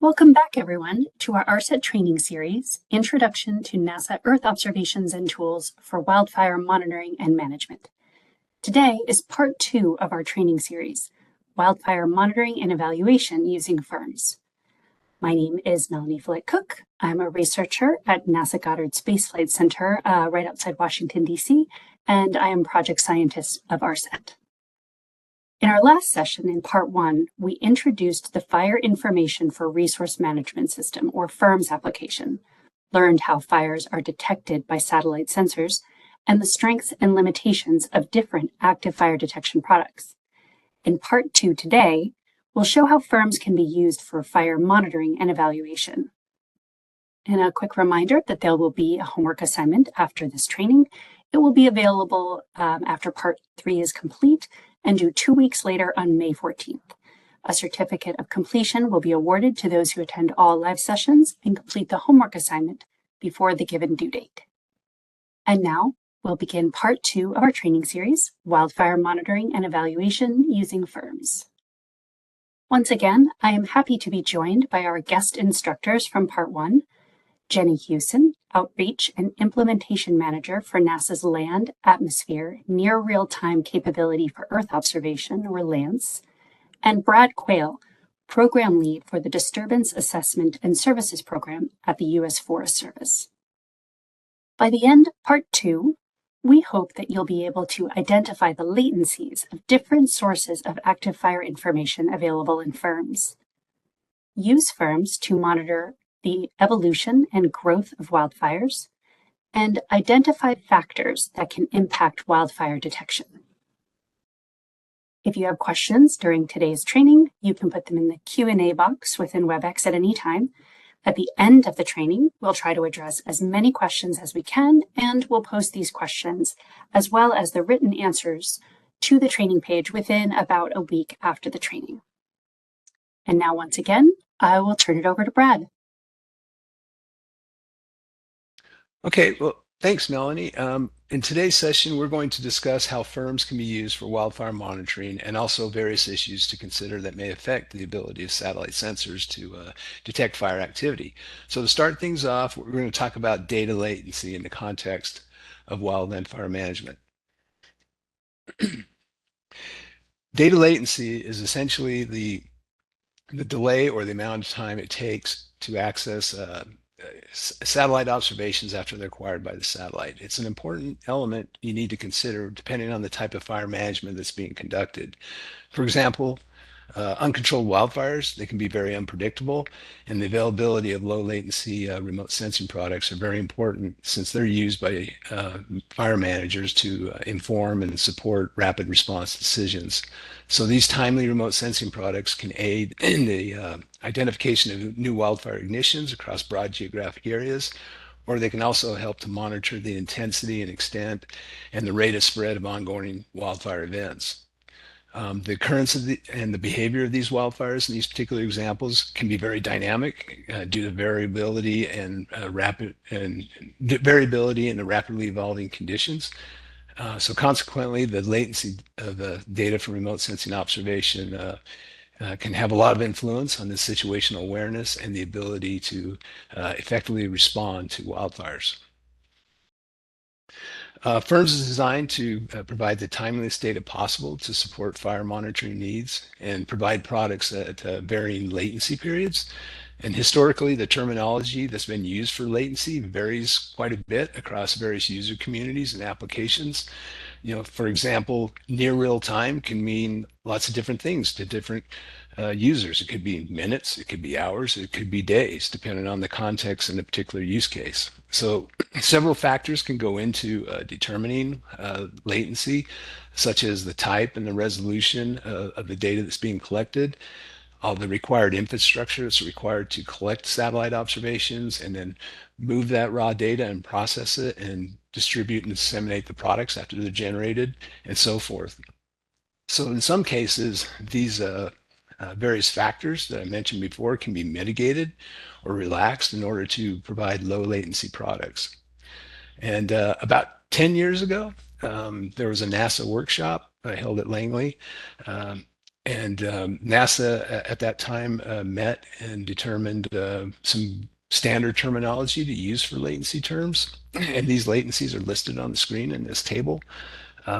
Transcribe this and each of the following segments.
Welcome back, everyone, to our ARSET training series, Introduction to NASA Earth Observations and Tools for Wildfire Monitoring and Management. Today is part 2 of our training series, Wildfire Monitoring and Evaluation Using FIRMS. My name is Melanie Follette-Cook. I'm a researcher at NASA Goddard Space Flight Center right outside Washington, D.C., and I am project scientist of ARSET. In our last session, in part 1, we introduced the Fire Information for Resource Management System, or FIRMS application, learned how fires are detected by satellite sensors, and the strengths and limitations of different active fire detection products. In part 2 today, we'll show how FIRMS can be used for fire monitoring and evaluation. And a quick reminder that there will be a homework assignment after this training. It will be available after part 3 is complete and due 2 weeks later on May 14th. A certificate of completion will be awarded to those who attend all live sessions and complete the homework assignment before the given due date. And now we'll begin part 2 of our training series, Wildfire Monitoring and Evaluation Using FIRMS. Once again, I am happy to be joined by our guest instructors from part 1, Jenny Hewson, Outreach and Implementation Manager for NASA's Land, Atmosphere, Near Real-Time Capability for Earth Observation, or LANCE, and Brad Quayle, Program Lead for the Disturbance Assessment and Services Program at the U.S. Forest Service. By the end of part 2, we hope that you'll be able to identify the latencies of different sources of active fire information available in FIRMS. Use FIRMS to monitor the evolution and growth of wildfires, and identify factors that can impact wildfire detection. If you have questions during today's training, you can put them in the Q&A box within WebEx at any time. At the end of the training, we'll try to address as many questions as we can, and we'll post these questions as well as the written answers to the training page within about a week after the training. And now, once again, I will turn it over to Brad. Okay, well, thanks, Melanie. In today's session, we're going to discuss how FIRMS can be used for wildfire monitoring and also various issues to consider that may affect the ability of satellite sensors to detect fire activity. So to start things off, we're going to talk about data latency in the context of wildland fire management. Data latency is essentially the delay or the amount of time it takes to access satellite observations after they're acquired by the satellite. It's an important element you need to consider depending on the type of fire management that's being conducted. For example, uncontrolled wildfires, they can be very unpredictable, and the availability of low latency remote sensing products are very important since they're used by fire managers to inform and support rapid response decisions. So these timely remote sensing products can aid in the identification of new wildfire ignitions across broad geographic areas, or they can also help to monitor the intensity and extent and the rate of spread of ongoing wildfire events. The occurrence of and the behavior of these wildfires in these particular examples can be very dynamic due to variability and variability in the rapidly evolving conditions. So consequently, the latency of the data from remote sensing observation can have a lot of influence on the situational awareness and the ability to effectively respond to wildfires. FIRMS is designed to provide the timeliest data possible to support fire monitoring needs and provide products at varying latency periods. And historically, the terminology that's been used for latency varies quite a bit across various user communities and applications. You know, for example, near real time can mean lots of different things to different users. It could be minutes, it could be hours, it could be days, depending on the context and the particular use case. So several factors can go into determining latency, such as the type and the resolution of the data that's being collected, all the required infrastructure that's required to collect satellite observations and then move that raw data and process it and distribute and disseminate the products after they're generated, and so forth. So in some cases, these various factors that I mentioned before can be mitigated or relaxed in order to provide low latency products. And about 10 years ago, there was a NASA workshop held at Langley And NASA at that time met and determined some standard terminology to use for latency terms. And these latencies are listed on the screen in this table.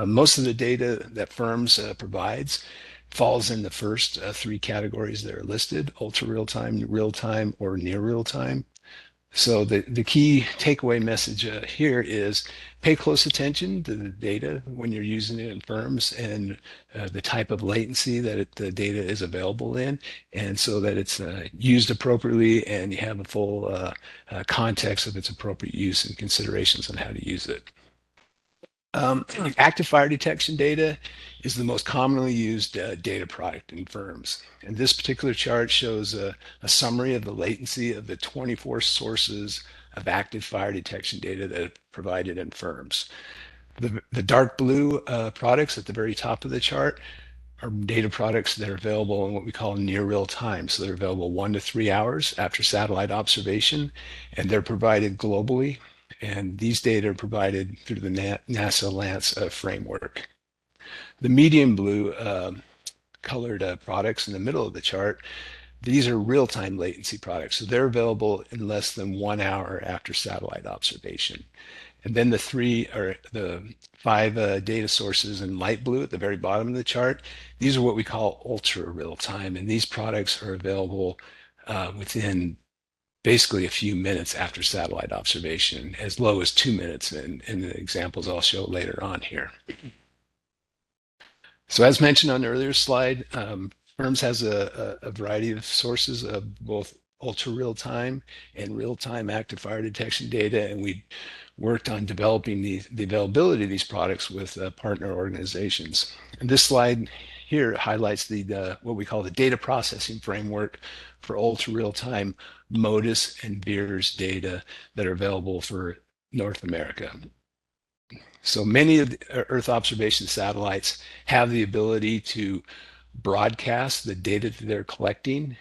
Most of the data that firms provides falls in the first three categories that are listed: ultra real time, or near real time. So the key takeaway message here is pay close attention to the data when you're using it in firms, and the type of latency that the data is available in, and so that it's used appropriately and you have a full context of its appropriate use and considerations on how to use it. Active fire detection data is the most commonly used data product in firms. And this particular chart shows a summary of the latency of the 24 sources of active fire detection data that are provided in firms. The dark blue products at the very top of the chart are data products that are available in what we call near real time. So they're available 1 to 3 hours after satellite observation, and they're provided globally. And these data are provided through the NASA LANCE framework. The medium blue colored products in the middle of the chart, these are real-time latency products. So they're available in less than 1 hour after satellite observation. And then the five data sources in light blue at the very bottom of the chart, these are what we call ultra real time. And these products are available within basically a few minutes after satellite observation, as low as 2 minutes in the examples I'll show later on here. So as mentioned on the earlier slide, FIRMS has a variety of sources of both ultra real time and real time active fire detection data, and we worked on developing the availability of these products with partner organizations. And this slide here highlights the what we call the data processing framework for ultra real time MODIS and VIIRS data that are available for North America. So many of the Earth observation satellites have the ability to broadcast the data that they're collecting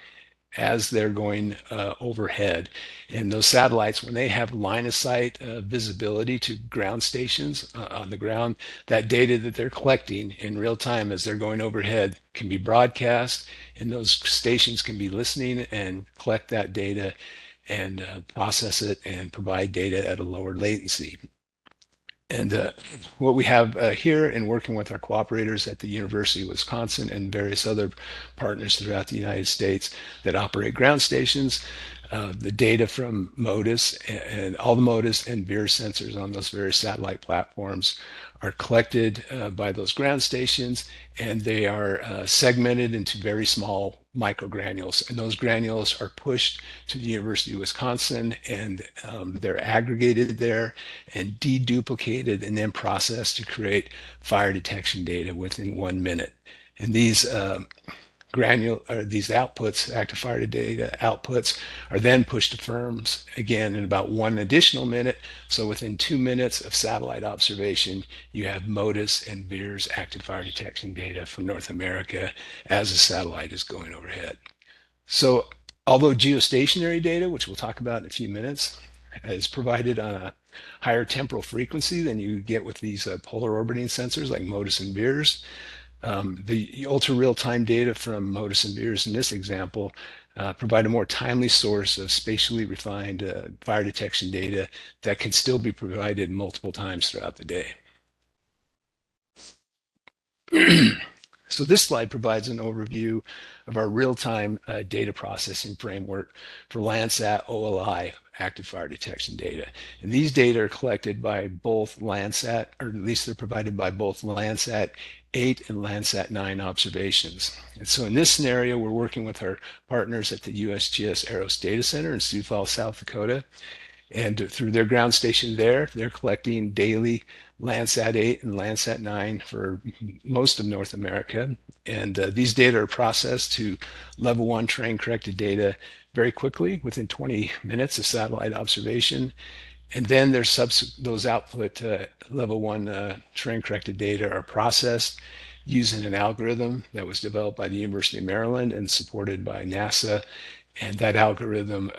as they're going overhead. And those satellites, when they have line of sight visibility to ground stations on the ground, that data that they're collecting in real time as they're going overhead can be broadcast, and those stations can be listening and collect that data and process it and provide data at a lower latency. And what we have here, in working with our cooperators at the University of Wisconsin and various other partners throughout the United States that operate ground stations, the data from MODIS and all the MODIS and VIIRS sensors on those various satellite platforms are collected by those ground stations, and they are segmented into very small microgranules, and those granules are pushed to the University of Wisconsin, and they're aggregated there and deduplicated and then processed to create fire detection data within 1 minute. And these these outputs, active fire data outputs, are then pushed to firms again in about 1 additional minute. So within 2 minutes of satellite observation, you have MODIS and VIIRS active fire detection data from North America as the satellite is going overhead. So although geostationary data, which we'll talk about in a few minutes, is provided on a higher temporal frequency than you get with these polar orbiting sensors like MODIS and VIIRS, the ultra real-time data from MODIS and VIIRS in this example provide a more timely source of spatially refined fire detection data that can still be provided multiple times throughout the day. So this slide provides an overview of our real-time data processing framework for Landsat OLI active fire detection data. And these data are collected by both Landsat, or at least they're provided by both Landsat 8 and Landsat 9 observations. And so in this scenario, we're working with our partners at the USGS AROS Data Center in Sioux Falls, South Dakota. And through their ground station there, they're collecting daily Landsat 8 and Landsat 9 for most of North America. And these data are processed to level 1 terrain corrected data very quickly within 20 minutes of satellite observation. And then those output level 1 terrain corrected data are processed using an algorithm that was developed by the University of Maryland and supported by NASA. And that algorithm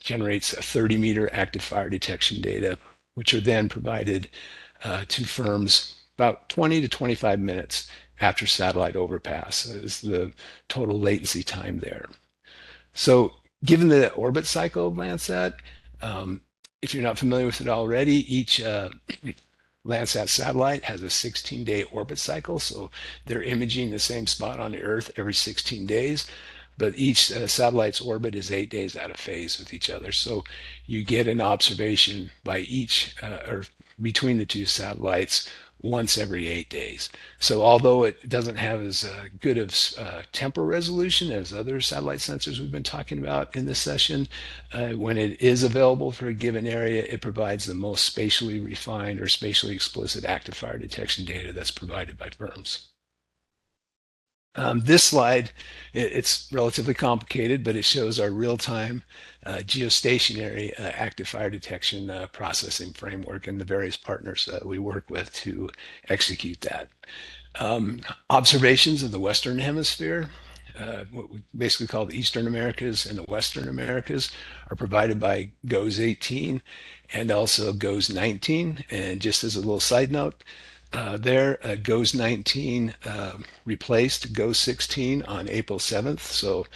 generates a 30-meter active fire detection data, which are then provided to firms about 20 to 25 minutes after satellite overpass is the total latency time there. So given the orbit cycle of Landsat, if you're not familiar with it already, each Landsat satellite has a 16-day orbit cycle, so they're imaging the same spot on the Earth every 16 days, but each satellite's orbit is 8 days out of phase with each other. So you get an observation by each or between the two satellites once every 8 days. So although it doesn't have as good of temporal resolution as other satellite sensors we've been talking about in this session, when it is available for a given area, it provides the most spatially refined or spatially explicit active fire detection data that's provided by firms. This slide, it's relatively complicated, but it shows our real-time geostationary active fire detection processing framework and the various partners that we work with to execute that. Observations of the Western Hemisphere, what we basically call the Eastern Americas and the Western Americas, are provided by GOES 18 and also GOES 19. And just as a little side note, GOES 19 replaced GOES 16 on April 7th. So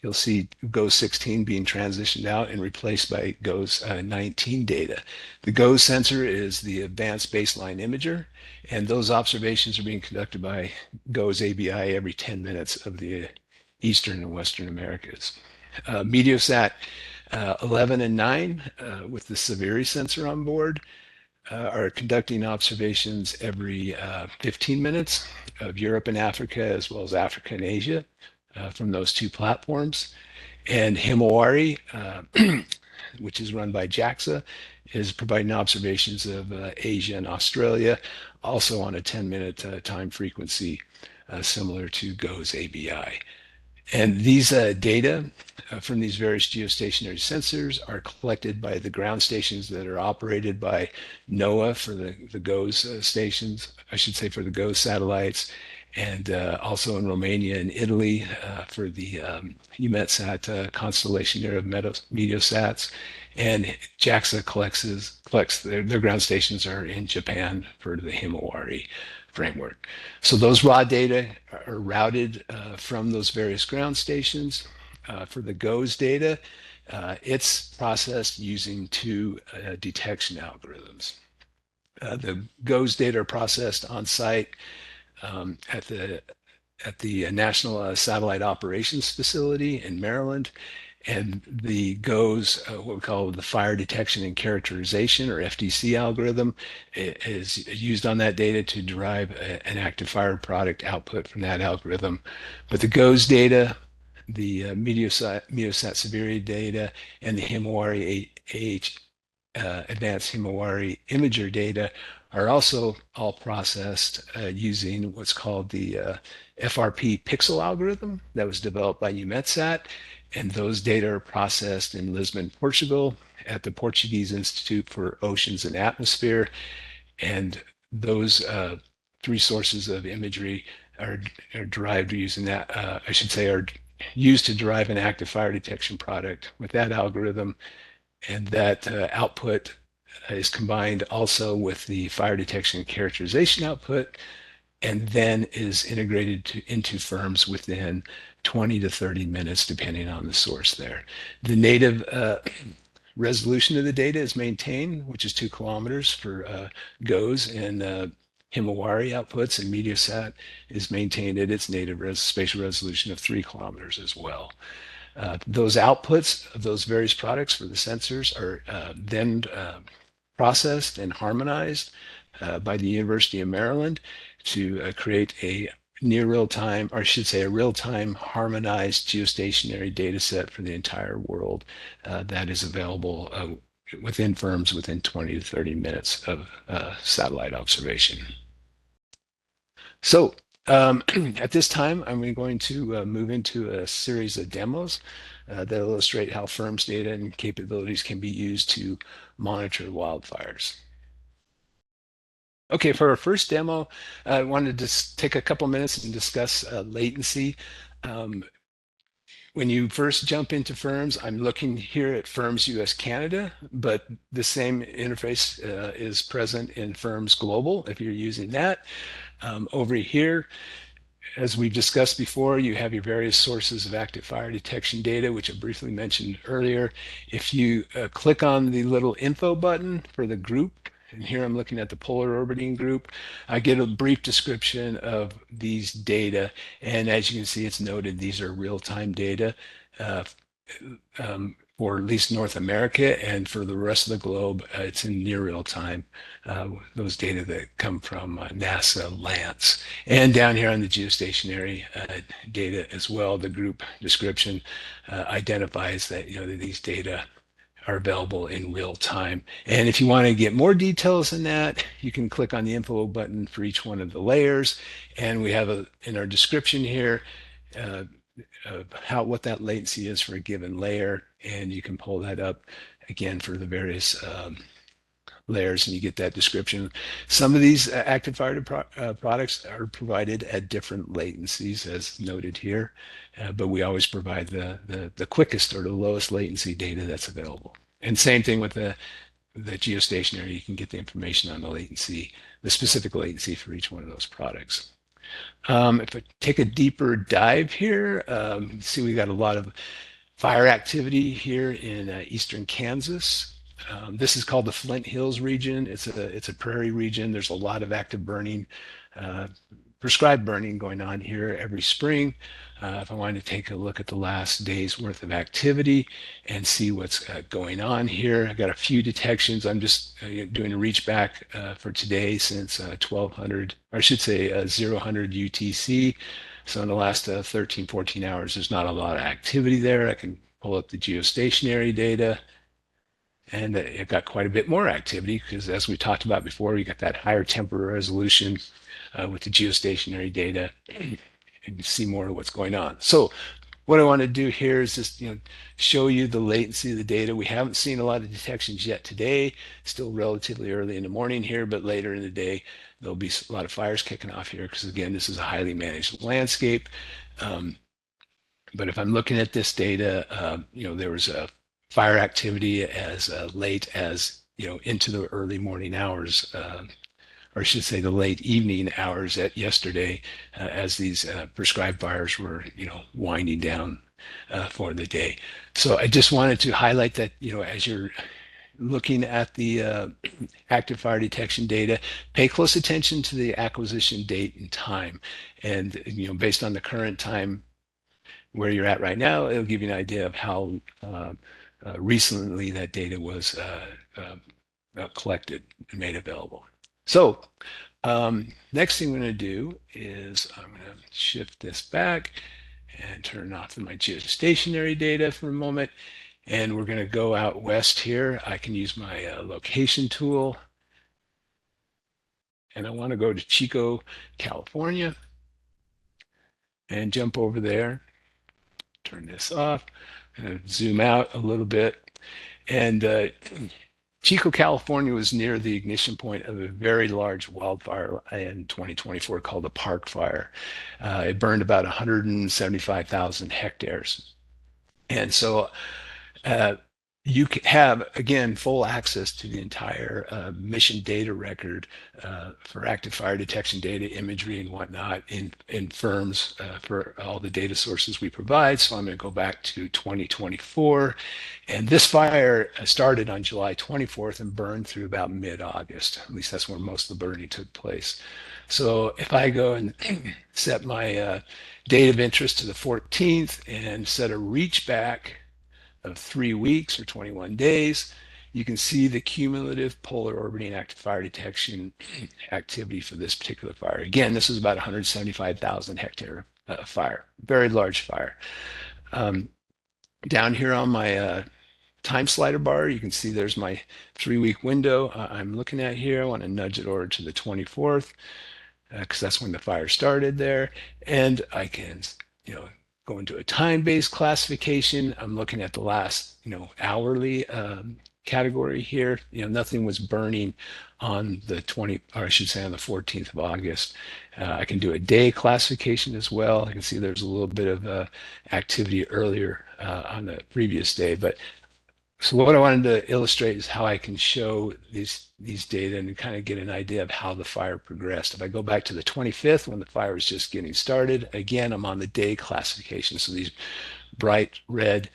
you'll see GOES 16 being transitioned out and replaced by GOES 19 data. The GOES sensor is the advanced baseline imager, and those observations are being conducted by GOES ABI every 10 minutes of the Eastern and Western Americas. Meteosat 11 and 9 with the Severi sensor on board are conducting observations every 15 minutes of Europe and Africa, as well as Africa and Asia from those two platforms. And Himawari, which is run by JAXA, is providing observations of Asia and Australia, also on a 10-minute time frequency similar to GOES ABI. And these data from these various geostationary sensors are collected by the ground stations that are operated by NOAA for the GOES stations, I should say for the GOES satellites, and also in Romania and Italy for the EUMETSAT constellation there of Meteosats. And JAXA collects their ground stations are in Japan for the Himawari framework. So those raw data are routed from those various ground stations. For the GOES data, it's processed using two detection algorithms. The GOES data are processed on site at the National Satellite Operations Facility in Maryland, and the GOES, what we call the Fire Detection and Characterization, or FDC algorithm, is used on that data to derive an active fire product output from that algorithm. But the GOES data, the Meteosat Severi data, and the Himawari advanced Himawari imager data are also all processed using what's called the FRP pixel algorithm that was developed by EUMETSAT. And those data are processed in Lisbon, Portugal, at the Portuguese Institute for Oceans and Atmosphere. And those three sources of imagery are derived using that, I should say, are used to derive an active fire detection product with that algorithm. And that output is combined also with the fire detection and characterization output, and then is integrated into firms within 20 to 30 minutes, depending on the source there. The native resolution of the data is maintained, which is 2 kilometers for GOES, and Himawari outputs, and Meteosat is maintained at its native spatial resolution of 3 kilometers as well. Those outputs of those various products for the sensors are then processed and harmonized by the University of Maryland to create a near real-time, or I should say a real-time harmonized geostationary data set for the entire world that is available within firms within 20 to 30 minutes of satellite observation. So at this time, I'm going to move into a series of demos that illustrate how firms' data and capabilities can be used to monitor wildfires. Okay, for our first demo, I wanted to take a couple minutes and discuss latency. When you first jump into firms, I'm looking here at firms US Canada, but the same interface is present in firms global if you're using that. Over here, as we've discussed before, you have your various sources of active fire detection data, which I briefly mentioned earlier. If you click on the little info button for the group, and here I'm looking at the polar orbiting group, I get a brief description of these data. And as you can see, it's noted these are real-time data uh, for at least North America, and for the rest of the globe, it's in near real time. Those data that come from NASA Lance. And down here on the geostationary data as well, the group description identifies that that these data are available in real time. And if you want to get more details than that, you can click on the info button for each one of the layers. And we have in our description here uh, what that latency is for a given layer, and you can pull that up again for the various layers, and you get that description. Some of these active fire products are provided at different latencies, as noted here, but we always provide the quickest or the lowest latency data that's available. And same thing with the geostationary. You can get the information on the latency, the specific latency for each one of those products. If I take a deeper dive here, see we got a lot of fire activity here in eastern Kansas. This is called the Flint Hills region. It's a prairie region. There's a lot of active burning, uh, prescribed burning going on here every spring. If I wanted to take a look at the last day's worth of activity and see what's going on here, I got a few detections. I'm just doing a reach back for today since 1200, or I should say 0 UTC. So in the last 13, 14 hours, there's not a lot of activity there. I can pull up the geostationary data, and it got quite a bit more activity because, as we talked about before, you got that higher temporal resolution with the geostationary data, and you see more of what's going on. So what I want to do here is just show you the latency of the data. We haven't seen a lot of detections yet today. Still relatively early in the morning here, but later in the day there'll be a lot of fires kicking off here because, again, this is a highly managed landscape. But if I'm looking at this data, there was a fire activity as late as into the early morning hours, or I should say the late evening hours at yesterday, as these prescribed fires were winding down for the day. So I just wanted to highlight that as you're looking at the active fire detection data, pay close attention to the acquisition date and time, and based on the current time where you're at right now, it'll give you an idea of how recently that data was collected and made available. So next thing I'm going to do is I'm going to shift this back and turn off my geostationary data for a moment. And we're going to go out west here. I can use my location tool. And I want to go to Chico, California, and jump over there. Turn this off and zoom out a little bit. And Chico, California was near the ignition point of a very large wildfire in 2024 called the Park Fire. It burned about 175,000 hectares. And so you have, again, full access to the entire mission data record for active fire detection data, imagery, and whatnot in firms for all the data sources we provide. So I'm going to go back to 2024. And this fire started on July 24th and burned through about mid-August. At least that's where most of the burning took place. So if I go and set my date of interest to the 14th and set a reach back of 3 weeks or 21 days, you can see the cumulative polar orbiting active fire detection activity for this particular fire. Again, this is about 175,000 hectare fire, very large fire. Down here on my time slider bar, you can see there's my 3-week window I'm looking at here. I want to nudge it over to the 24th because that's when the fire started there. And I can, go into a time-based classification. I'm looking at the last, hourly category here. Nothing was burning on the 20, or I should say on the 14th of August. I can do a day classification as well. I can see there's a little bit of activity earlier on the previous day, but So what I wanted to illustrate is how I can show these data and kind of get an idea of how the fire progressed. If I go back to the 25th when the fire was just getting started, again, I'm on the day classification. So these bright red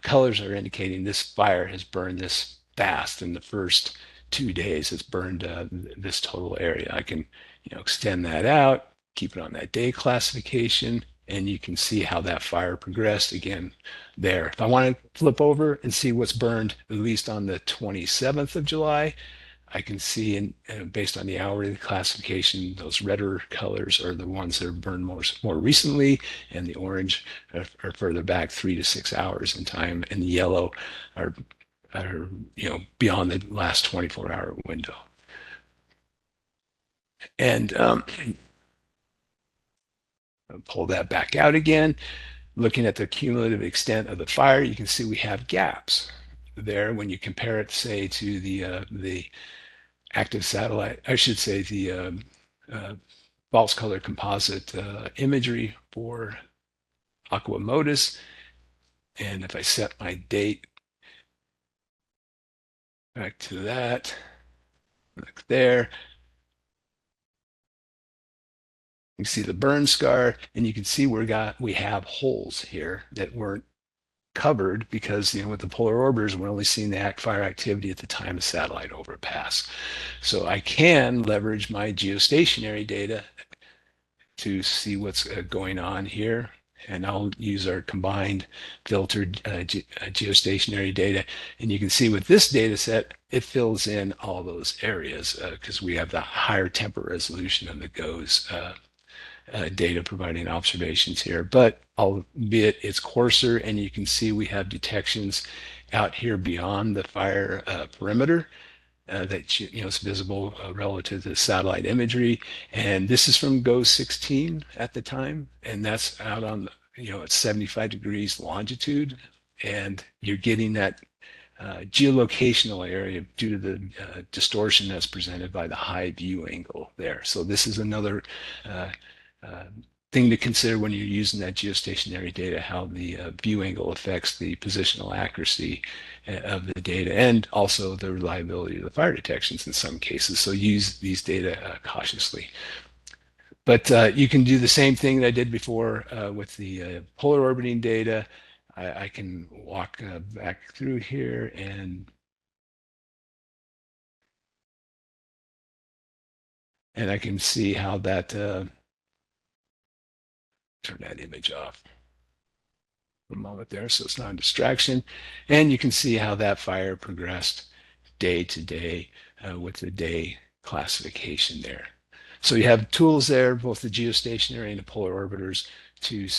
colors are indicating this fire has burned this fast in the first 2 days. It's burned this total area. I can, extend that out, keep it on that day classification, and you can see how that fire progressed again there. If I want to flip over and see what's burned at least on the 27th of July, I can see, based on the hourly classification, those redder colors are the ones that are burned more recently, and the orange are further back 3 to 6 hours in time, and the yellow are beyond the last 24-hour window. And pull that back out again. Looking at the cumulative extent of the fire, you can see we have gaps there when you compare it, say, to the active satellite, I should say uh, false color composite imagery for Aqua Modus. And if I set my date back to that, look there, you see the burn scar, and you can see we have holes here that weren't covered because with the polar orbiters we're only seeing the fire activity at the time of satellite overpass. So I can leverage my geostationary data to see what's going on here, and I'll use our combined filtered geostationary data, and you can see with this data set it fills in all those areas because we have the higher temporal resolution of the GOES data providing observations here, but albeit it's coarser, and you can see we have detections out here beyond the fire perimeter that is visible relative to satellite imagery. And this is from GOES 16 at the time, and that's out on at 75 degrees longitude, and you're getting that geolocational area due to the distortion that's presented by the high view angle there. So this is another uh, thing to consider when you're using that geostationary data, how the view angle affects the positional accuracy of the data, and also the reliability of the fire detections in some cases. So use these data cautiously. But you can do the same thing that I did before with the polar orbiting data. I can walk back through here and I can see how that, turn that image off for a moment there so it's not a distraction. And you can see how that fire progressed day to day with the day classification there. So you have tools there, both the geostationary and the polar orbiters, to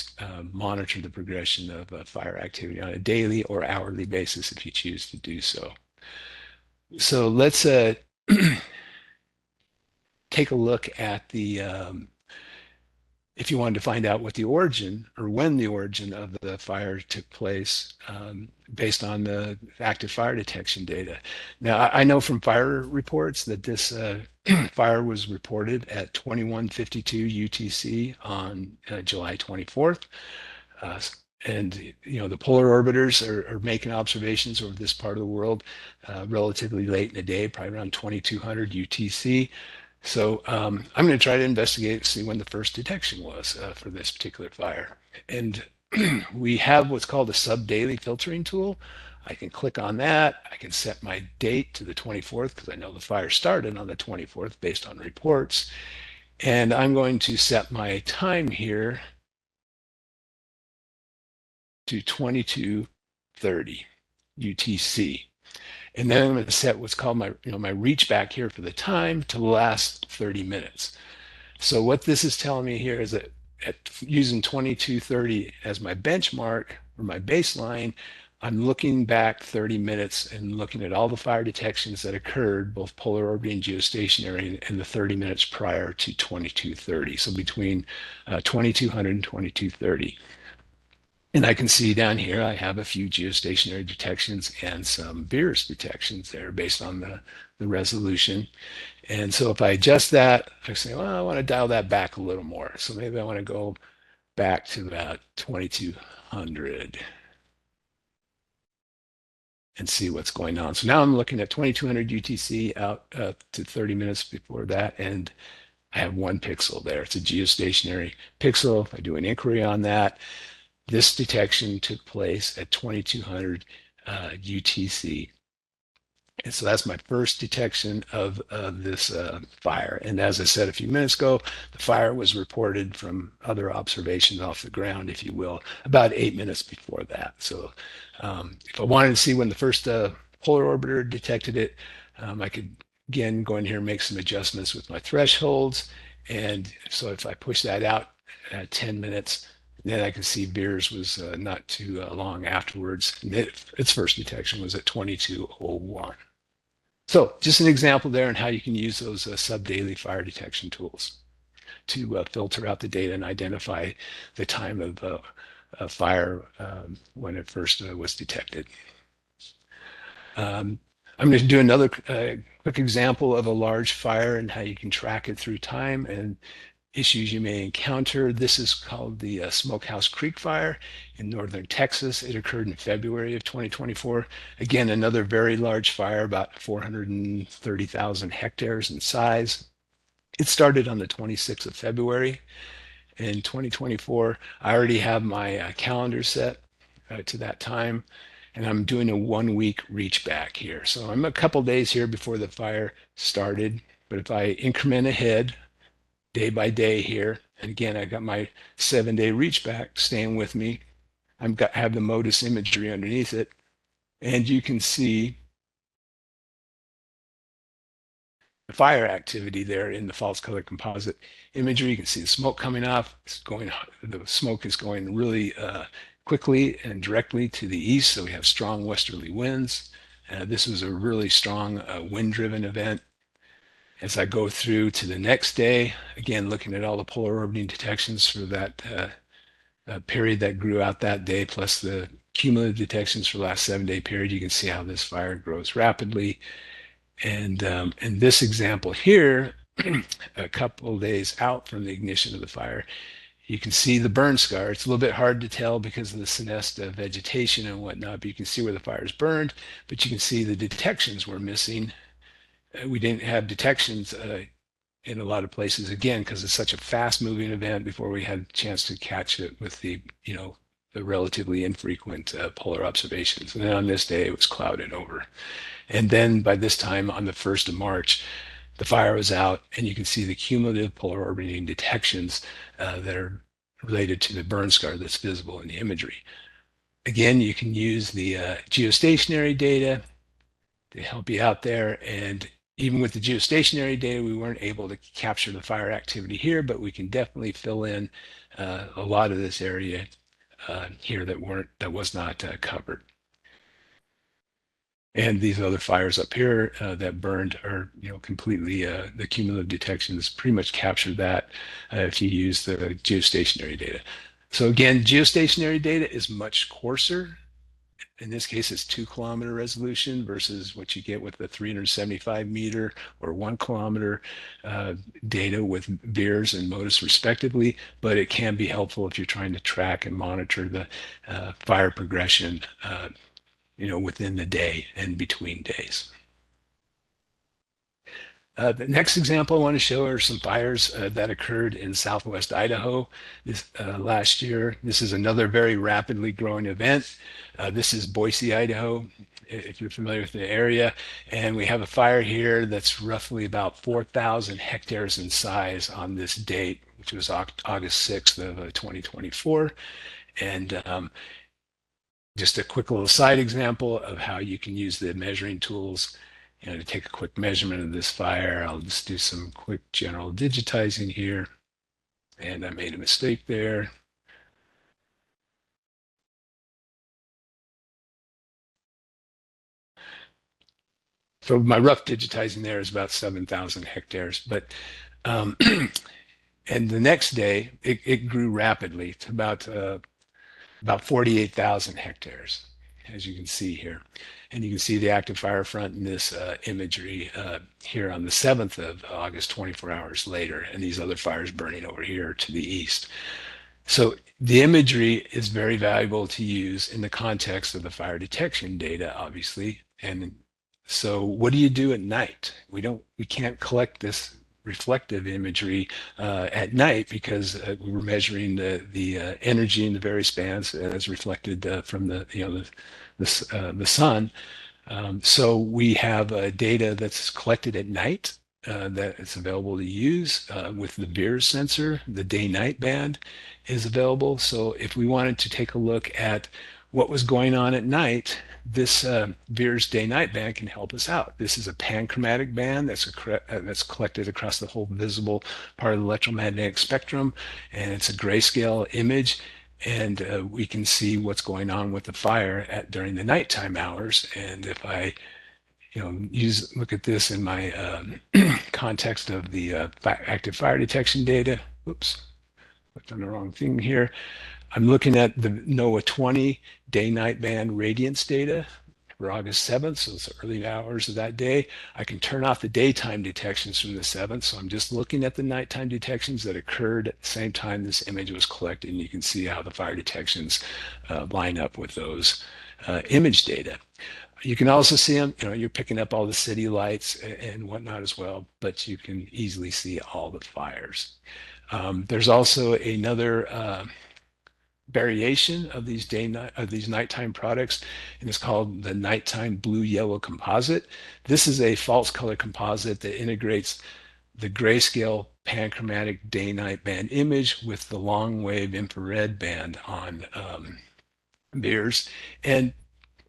monitor the progression of fire activity on a daily or hourly basis if you choose to do so. So let's take a look at the if you wanted to find out what the origin or when the origin of the fire took place based on the active fire detection data. Now, I know from fire reports that this fire was reported at 21:52 UTC on July 24th. Uh, and the polar orbiters are making observations over this part of the world relatively late in the day, probably around 2200 UTC. So I'm going to try to investigate and see when the first detection was for this particular fire. And we have what's called a sub-daily filtering tool. I can click on that. I can set my date to the 24th because I know the fire started on the 24th based on reports. And I'm going to set my time here to 22:30 UTC. And then I'm going to set what's called my reach back here for the time to last 30 minutes. So what this is telling me here is that using 22:30 as my benchmark or my baseline, I'm looking back 30 minutes and looking at all the fire detections that occurred, both polar orbiting, geostationary, and the 30 minutes prior to 22:30. So between 2200 and 22:30. And I can see down here, I have a few geostationary detections and some VIIRS detections there based on the resolution. And so if I adjust that, I say, well, I want to dial that back a little more. So maybe I want to go back to about 2200. and see what's going on. So now I'm looking at 2200 UTC out to 30 minutes before that, and I have one pixel there. It's a geostationary pixel. If I do an inquiry on that, this detection took place at 2200 UTC. And so that's my first detection of this fire. And as I said a few minutes ago, the fire was reported from other observations off the ground, if you will, about 8 minutes before that. So if I wanted to see when the first polar orbiter detected it, I could, again, go in here and make some adjustments with my thresholds. And so if I push that out at 10 minutes, then I can see Beers was not too long afterwards. Its first detection was at 2201. So just an example there on how you can use those sub-daily fire detection tools to filter out the data and identify the time of fire when it first was detected. I'm going to do another quick example of a large fire and how you can track it through time and issues you may encounter. This is called the Smokehouse Creek Fire in northern Texas. It occurred in February of 2024. Again, another very large fire, about 430,000 hectares in size. It started on the 26th of February in 2024. I already have my calendar set to that time, and I'm doing a 1 week reach back here. So I'm a couple days here before the fire started, but if I increment ahead, day by day here. And again, I got my 7-day reach back staying with me. Have the MODIS imagery underneath it. And you can see the fire activity there in the false color composite imagery. You can see the smoke coming off. The smoke is going really quickly and directly to the east. So we have strong westerly winds. This was a really strong wind-driven event. As I go through to the next day, again, looking at all the polar orbiting detections for that period that grew out that day, plus the cumulative detections for the last 7-day period, you can see how this fire grows rapidly. And in this example here, a couple of days out from the ignition of the fire, you can see the burn scar. It's a little bit hard to tell because of the senescent vegetation and whatnot, but you can see where the fire's burned, but you can see the detections were missing. We didn't have detections in a lot of places, again, because it's such a fast moving event before we had a chance to catch it with the, the relatively infrequent polar observations. And then on this day, it was clouded over. And then by this time, on the 1st of March, the fire was out, and you can see the cumulative polar orbiting detections that are related to the burn scar that's visible in the imagery. Again, you can use the geostationary data to help you out there. And even with the geostationary data, we weren't able to capture the fire activity here, but we can definitely fill in a lot of this area here that was not covered. And these other fires up here that burned are, completely, the cumulative detections pretty much capture that if you use the geostationary data. So again, geostationary data is much coarser. In this case, it's 2 kilometer resolution versus what you get with the 375 meter or 1 kilometer data with VIIRS and MODIS respectively, but it can be helpful if you're trying to track and monitor the fire progression within the day and between days. The next example I want to show are some fires that occurred in southwest Idaho last year. This is another very rapidly growing event. This is Boise, Idaho, if you're familiar with the area. And we have a fire here that's roughly about 4,000 hectares in size on this date, which was August 6th of 2024. And just a quick little side example of how you can use the measuring tools to take a quick measurement of this fire. I'll just do some quick general digitizing here. And I made a mistake there. So my rough digitizing there is about 7,000 hectares. But and the next day, it grew rapidly to about 48,000 hectares, as you can see here. And you can see the active fire front in this imagery here on the 7th of August, 24 hours later, and these other fires burning over here to the east. So the imagery is very valuable to use in the context of the fire detection data, obviously. And so what do you do at night? We can't collect this reflective imagery at night because we're measuring the energy in the various bands as reflected from the sun. So we have data that's collected at night that is available to use with the VIIRS sensor. The day-night band is available. So if we wanted to take a look at what was going on at night, this VIIRS day-night band can help us out. This is a panchromatic band that's collected across the whole visible part of the electromagnetic spectrum, and it's a grayscale image, and we can see what's going on with the fire during the nighttime hours. And if I look at this in my context of the active fire detection data. Oops, clicked on the wrong thing here. I'm looking at the NOAA 20 day-night band radiance data for August 7th, so it's the early hours of that day. I can turn off the daytime detections from the 7th, so I'm just looking at the nighttime detections that occurred at the same time this image was collected, and you can see how the fire detections line up with those image data. You can also see them, you're picking up all the city lights and whatnot as well, but you can easily see all the fires. There's also another variation of these nighttime products, and it's called the nighttime blue yellow composite. This is a false color composite that integrates the grayscale panchromatic day-night band image with the long wave infrared band on VIIRS, and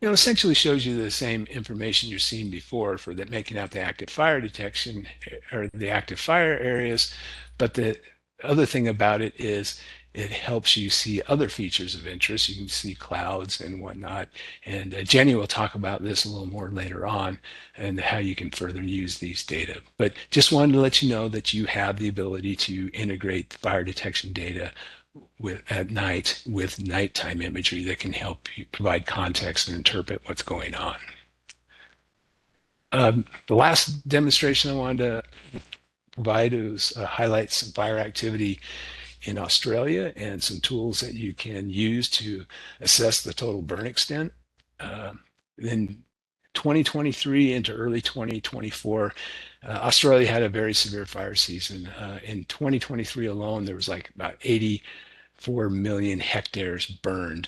essentially shows you the same information you've seen before for that, making out the active fire detection or the active fire areas. But the other thing about it is it helps you see other features of interest. You can see clouds and whatnot. And Jenny will talk about this a little more later on and how you can further use these data. But just wanted to let you know that you have the ability to integrate fire detection data at night with nighttime imagery that can help you provide context and interpret what's going on. The last demonstration I wanted to provide is highlight some fire activity in Australia and some tools that you can use to assess the total burn extent. In 2023 into early 2024, Australia had a very severe fire season. In 2023 alone, there was like about 84 million hectares burned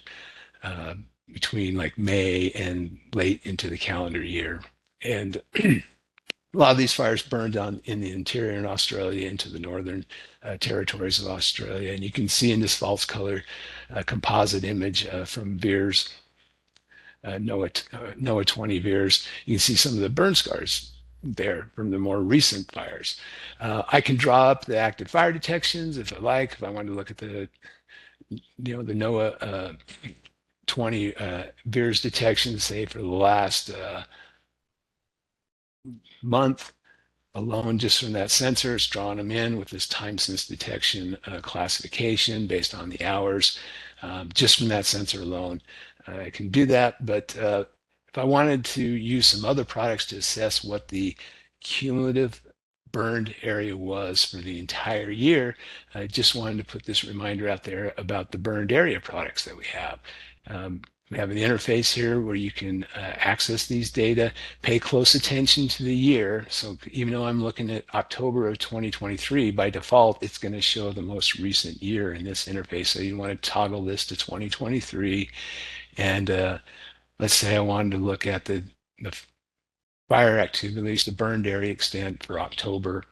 between like May and late into the calendar year. And a lot of these fires burned in the interior in Australia into the northern territories of Australia. And you can see in this false color composite image from VIIRS, NOAA 20 VIIRS, you can see some of the burn scars there from the more recent fires. I can draw up the active fire detections if I like. If I wanted to look at the NOAA 20 VIIRS detections, say for the last month alone, just from that sensor, it's drawing them in with this time since detection classification based on the hours. Just from that sensor alone, I can do that. But if I wanted to use some other products to assess what the cumulative burned area was for the entire year, I just wanted to put this reminder out there about the burned area products that we have. We have an interface here where you can access these data, pay close attention to the year. So even though I'm looking at October of 2023, by default, it's going to show the most recent year in this interface. So you want to toggle this to 2023. And let's say I wanted to look at the fire activities, the burned area extent for October,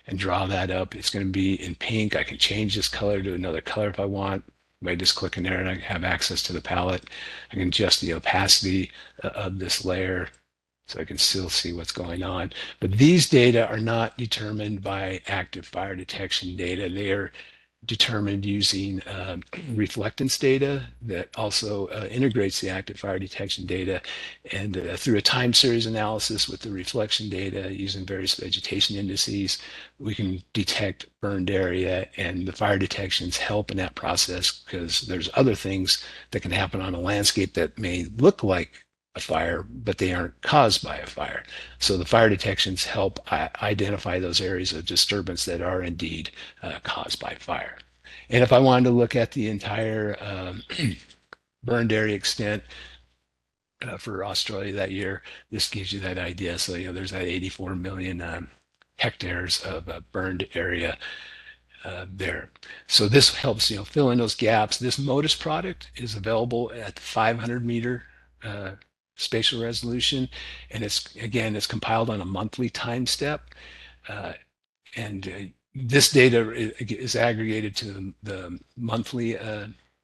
and draw that up. It's going to be in pink. I can change this color to another color if I want by just clicking there, and I have access to the palette. I can adjust the opacity of this layer so I can still see what's going on. But these data are not determined by active fire detection data. They are determined using reflectance data that also integrates the active fire detection data, and through a time series analysis with the reflection data using various vegetation indices, we can detect burned area, and the fire detections help in that process because there's other things that can happen on a landscape that may look like a fire, but they aren't caused by a fire. So the fire detections help identify those areas of disturbance that are indeed caused by fire. And if I wanted to look at the entire burned area extent for Australia that year, this gives you that idea. So, there's that 84 million hectares of burned area there. So this helps, fill in those gaps. This MODIS product is available at 500-meter spatial resolution, and it's compiled on a monthly time step. And this data is aggregated to the monthly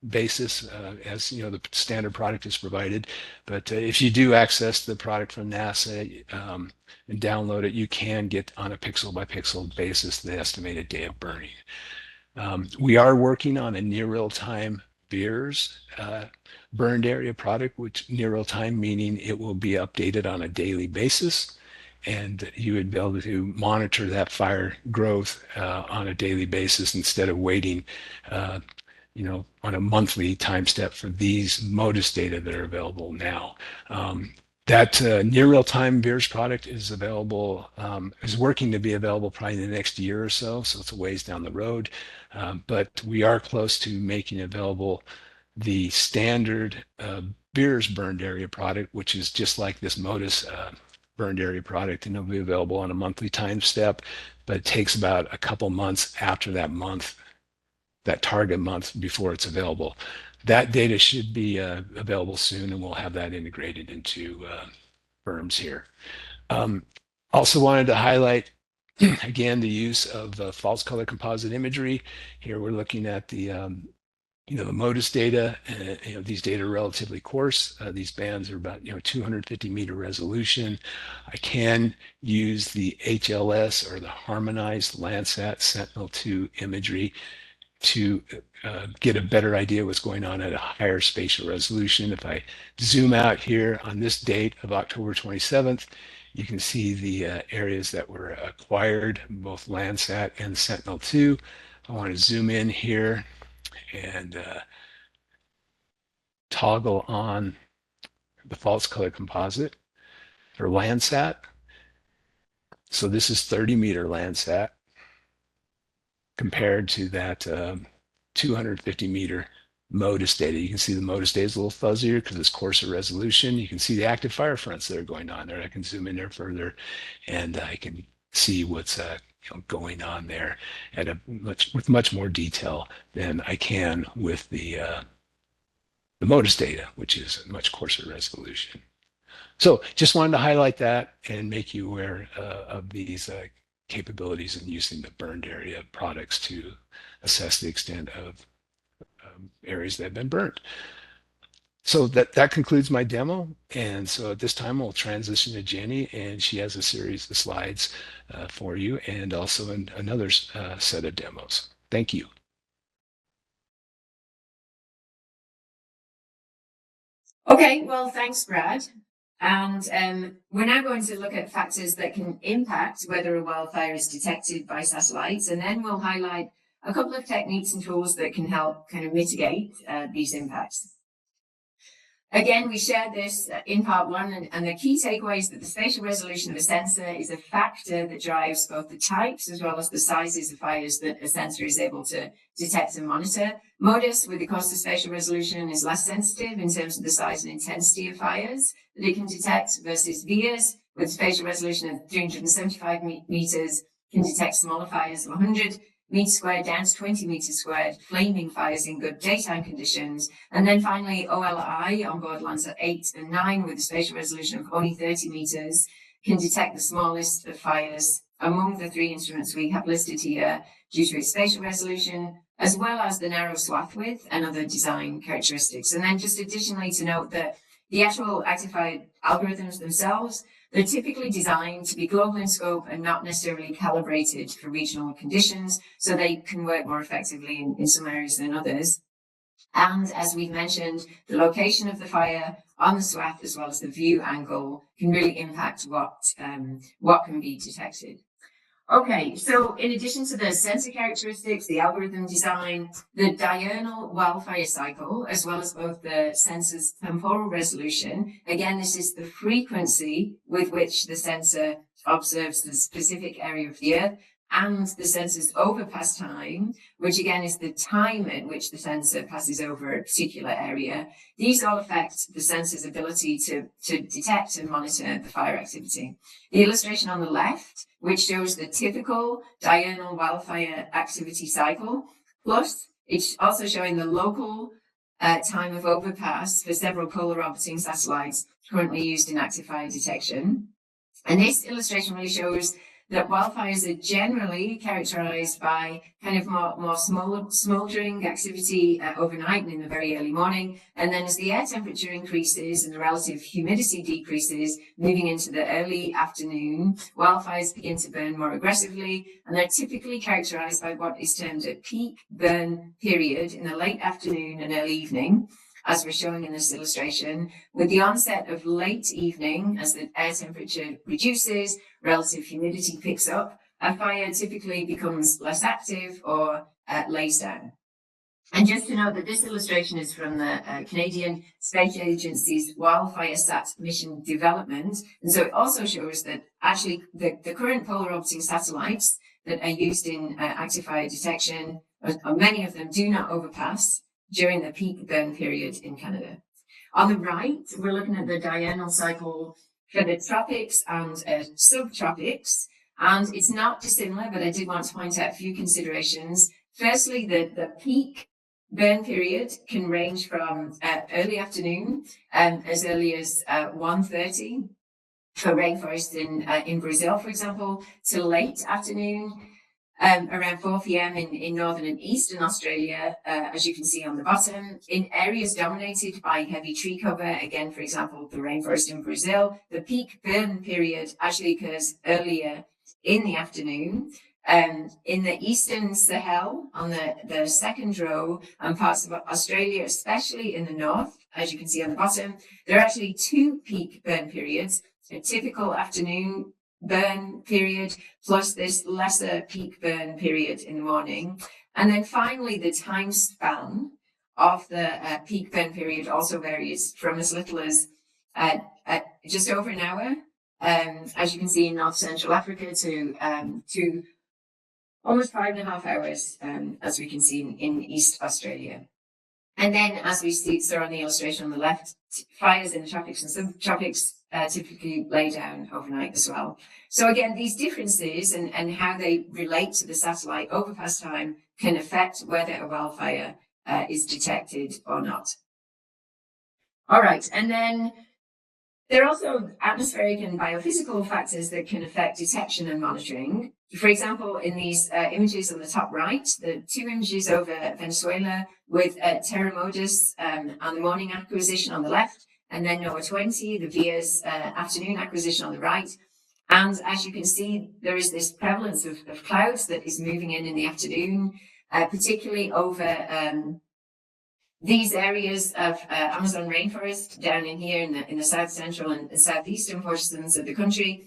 basis as the standard product is provided. But if you do access the product from NASA and download it, you can get on a pixel by pixel basis the estimated day of burning. We are working on a near real-time VIIRS burned area product, which near real-time meaning it will be updated on a daily basis, and you would be able to monitor that fire growth on a daily basis instead of waiting on a monthly time step for these MODIS data that are available now. That near real-time VIIRS product is available, is working to be available probably in the next year or so, so it's a ways down the road. But we are close to making available the standard VIIRS burned area product, which is just like this MODIS burned area product, and it'll be available on a monthly time step, but it takes about a couple months after that target month before it's available. That data should be available soon, and we'll have that integrated into firms here. Also wanted to highlight again the use of false color composite imagery. Here we're looking at the the MODIS data. These data are relatively coarse. These bands are about 250-meter resolution. I can use the HLS or the harmonized Landsat Sentinel-2 imagery to get a better idea what's going on at a higher spatial resolution. If I zoom out here on this date of October 27th, you can see the areas that were acquired, both Landsat and Sentinel-2. I want to zoom in here and toggle on the false color composite for Landsat. So this is 30-meter Landsat compared to that 250-meter MODIS data. You can see the MODIS data is a little fuzzier because it's coarser resolution. You can see the active fire fronts that are going on there. I can zoom in there further, and I can see what's going on there at with much more detail than I can with the MODIS data, which is a much coarser resolution. So just wanted to highlight that and make you aware of these capabilities in using the burned area products to assess the extent of areas that have been burned. So that concludes my demo. And so at this time, we'll transition to Jenny, and she has a series of slides for you, and also another set of demos. Thank you. Okay, well, thanks, Brad. And we're now going to look at factors that can impact whether a wildfire is detected by satellites, and then we'll highlight a couple of techniques and tools that can help kind of mitigate these impacts. Again, we shared this in part one, and the key takeaway is that the spatial resolution of a sensor is a factor that drives both the types as well as the sizes of fires that a sensor is able to detect and monitor. MODIS, with the cost spatial resolution, is less sensitive in terms of the size and intensity of fires that it can detect versus VIIRS, with spatial resolution of 375 meters, can detect smaller fires of 100 meters squared down to 20 meters squared, flaming fires in good daytime conditions. And then finally, OLI on board Landsat 8 and 9 with a spatial resolution of only 30 meters can detect the smallest of fires among the three instruments we have listed here due to its spatial resolution, as well as the narrow swath width and other design characteristics. And then just additionally to note that the actual actified algorithms themselves, they're typically designed to be global in scope and not necessarily calibrated for regional conditions, so they can work more effectively in some areas than others. And as we've mentioned, the location of the fire on the swath as well as the view angle can really impact what can be detected. Okay, so in addition to the sensor characteristics, the algorithm design, the diurnal wildfire cycle, as well as both the sensor's temporal resolution, again, this is the frequency with which the sensor observes the specific area of the Earth, and the sensor's overpass time, which again is the time at which the sensor passes over a particular area, these all affect the sensor's ability to detect and monitor the fire activity. The illustration on the left, which shows the typical diurnal wildfire activity cycle, plus it's also showing the local time of overpass for several polar orbiting satellites currently used in active fire detection. And this illustration really shows that wildfires are generally characterized by kind of more smoldering activity overnight and in the very early morning. And then as the air temperature increases and the relative humidity decreases, moving into the early afternoon, wildfires begin to burn more aggressively. And they're typically characterized by what is termed a peak burn period in the late afternoon and early evening, as we're showing in this illustration, with the onset of late evening as the air temperature reduces, relative humidity picks up, a fire typically becomes less active or lays down. And just to note that this illustration is from the Canadian Space Agency's Wildfire Sat mission development. And so it also shows that actually the current polar orbiting satellites that are used in active fire detection, or many of them do not overpass during the peak burn period in Canada. On the right, we're looking at the diurnal cycle for the tropics and subtropics, and it's not dissimilar, but I did want to point out a few considerations. Firstly, the peak burn period can range from early afternoon, as early as 1:30 for rainforests in Brazil, for example, to late afternoon, around 4 p.m. in northern and eastern Australia, as you can see on the bottom. In areas dominated by heavy tree cover, again, for example, the rainforest in Brazil, the peak burn period actually occurs earlier in the afternoon. In the eastern Sahel, on the second row, and parts of Australia, especially in the north, as you can see on the bottom, there are actually two peak burn periods, a typical afternoon burn period plus this lesser peak burn period in the morning. And then finally, the time span of the peak burn period also varies from as little as just over an hour, as you can see in North Central Africa, to almost 5.5 hours, as we can see in East Australia. And then, as we saw on the illustration on the left, fires in the tropics and subtropics typically lay down overnight as well. So again, these differences and how they relate to the satellite overpass time can affect whether a wildfire is detected or not. All right, and then there are also atmospheric and biophysical factors that can affect detection and monitoring. For example, in these images on the top right, the two images over Venezuela with Terra Modus and the morning acquisition on the left, and then NOAA 20, the VIA's afternoon acquisition on the right. And as you can see, there is this prevalence of clouds that is moving in the afternoon, particularly over these areas of Amazon rainforest down in here in the south central and southeastern portions of the country.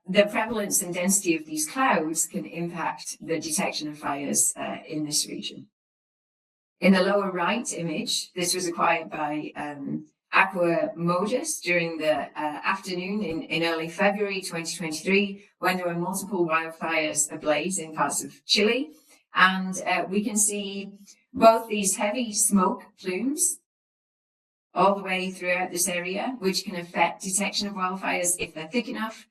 The prevalence and density of these clouds can impact the detection of fires in this region. In the lower right image, this was acquired by Aqua Modus during the afternoon in early February 2023, when there were multiple wildfires ablaze in parts of Chile. And we can see both these heavy smoke plumes all the way throughout this area, which can affect detection of wildfires if they're thick enough.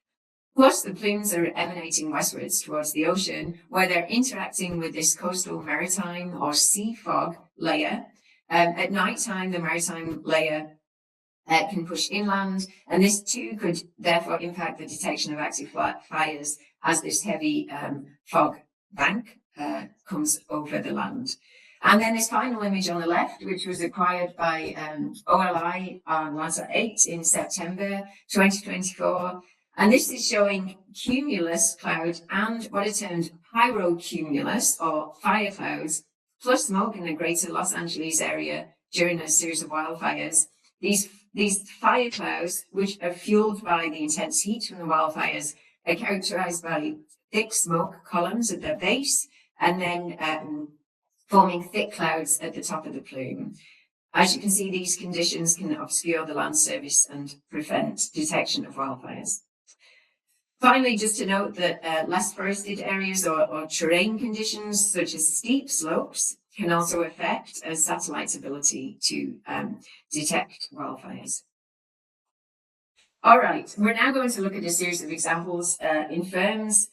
Plus, the plumes are emanating westwards towards the ocean, where they're interacting with this coastal maritime or sea fog layer. At night time, the maritime layer can push inland, and this too could therefore impact the detection of active fires as this heavy fog bank comes over the land. And then this final image on the left, which was acquired by OLI on Landsat 8 in September 2024. And this is showing cumulus cloud and what are termed pyrocumulus or fire clouds, plus smoke in the greater Los Angeles area during a series of wildfires. These fire clouds, which are fueled by the intense heat from the wildfires, are characterized by thick smoke columns at their base and then forming thick clouds at the top of the plume. As you can see, these conditions can obscure the land surface and prevent detection of wildfires. Finally, just to note that less forested areas or terrain conditions, such as steep slopes, can also affect a satellite's ability to detect wildfires. All right, we're now going to look at a series of examples in firms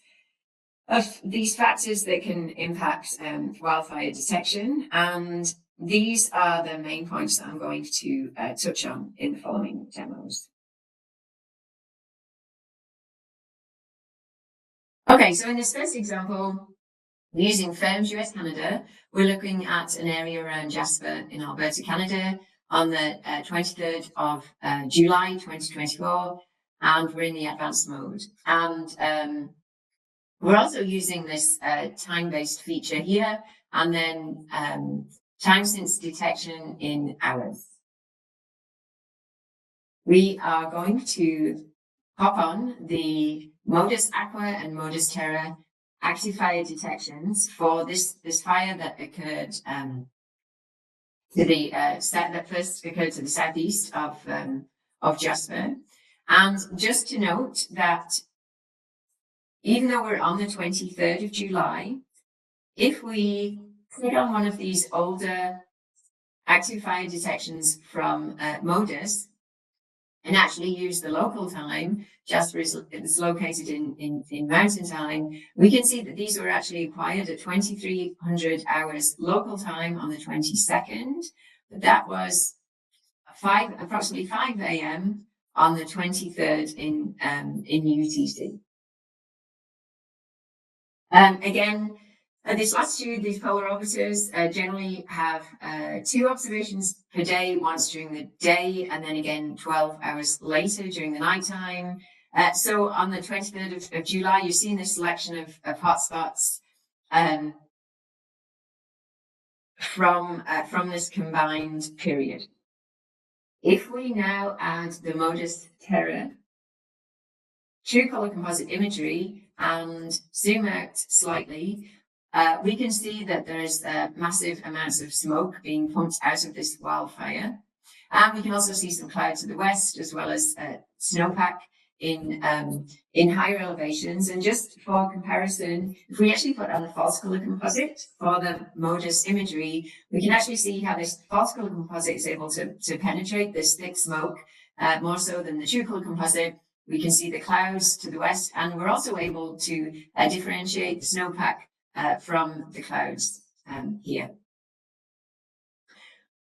of these factors that can impact wildfire detection. And these are the main points that I'm going to touch on in the following demos. Okay, so in this first example, using firms US Canada, we're looking at an area around Jasper in Alberta, Canada on the 23rd of July 2024, and we're in the advanced mode. And we're also using this time-based feature here, and then time since detection in hours. We are going to hop on the Modus Aqua and Modus Terra active fire detections for this fire that occurred to the that first occurred to the southeast of Jasper. And just to note that even though we're on the 23rd of July, if we click on one of these older active fire detections from Modus and actually use the local time, Jasper is located in mountain time, we can see that these were actually acquired at 2300 hours local time on the 22nd. But that was approximately 5 a.m. on the 23rd in UTC. Again, this latitude, these polar orbiters generally have 2 observations per day, once during the day, and then again 12 hours later during the nighttime. So on the 23rd of July, you're seeing this selection of hotspots from this combined period. If we now add the Modus Terra true color composite imagery and zoom out slightly, we can see that there's massive amounts of smoke being pumped out of this wildfire. And we can also see some clouds to the west, as well as snowpack in higher elevations. And just for comparison, if we actually put on the false color composite for the Modus imagery, we can actually see how this false color composite is able to penetrate this thick smoke more so than the true color composite. We can see the clouds to the west, and we're also able to differentiate the snowpack from the clouds here.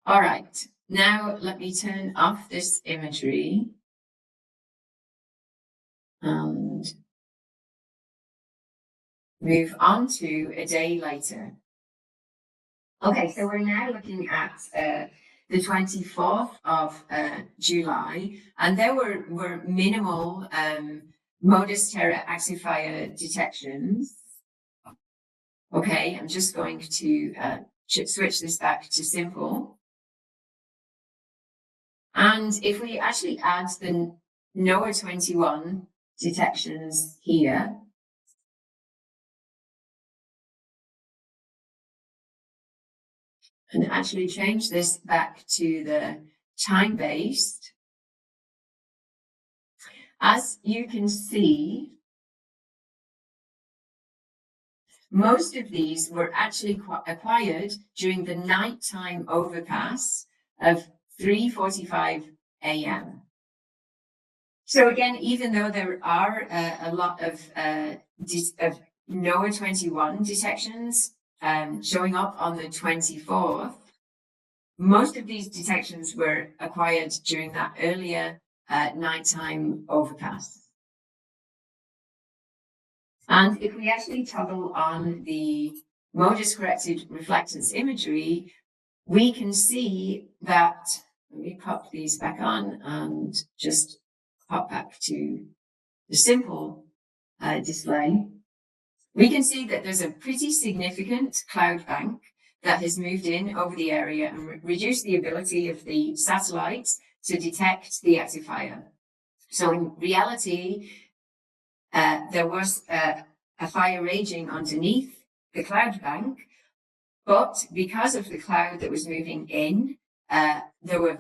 All right, now let me turn off this imagery and move on to a day later. Okay, so we're now looking at the 24th of July, and there were minimal Modus Terra active fire detections. Okay, I'm just going to switch this back to simple. And if we actually add the NOAA 21 detections here, and actually change this back to the time-based, as you can see, most of these were actually acquired during the nighttime overpass of 3:45 a.m. So again, even though there are a lot of NOAA 21 detections showing up on the 24th, most of these detections were acquired during that earlier nighttime overpass. And if we actually toggle on the Modus corrected reflectance imagery, we can see that, let me pop these back on and just pop back to the simple display. We can see that there's a pretty significant cloud bank that has moved in over the area and reduced the ability of the satellites to detect the active fire. So in reality, there was a fire raging underneath the cloud bank, but because of the cloud that was moving in, there were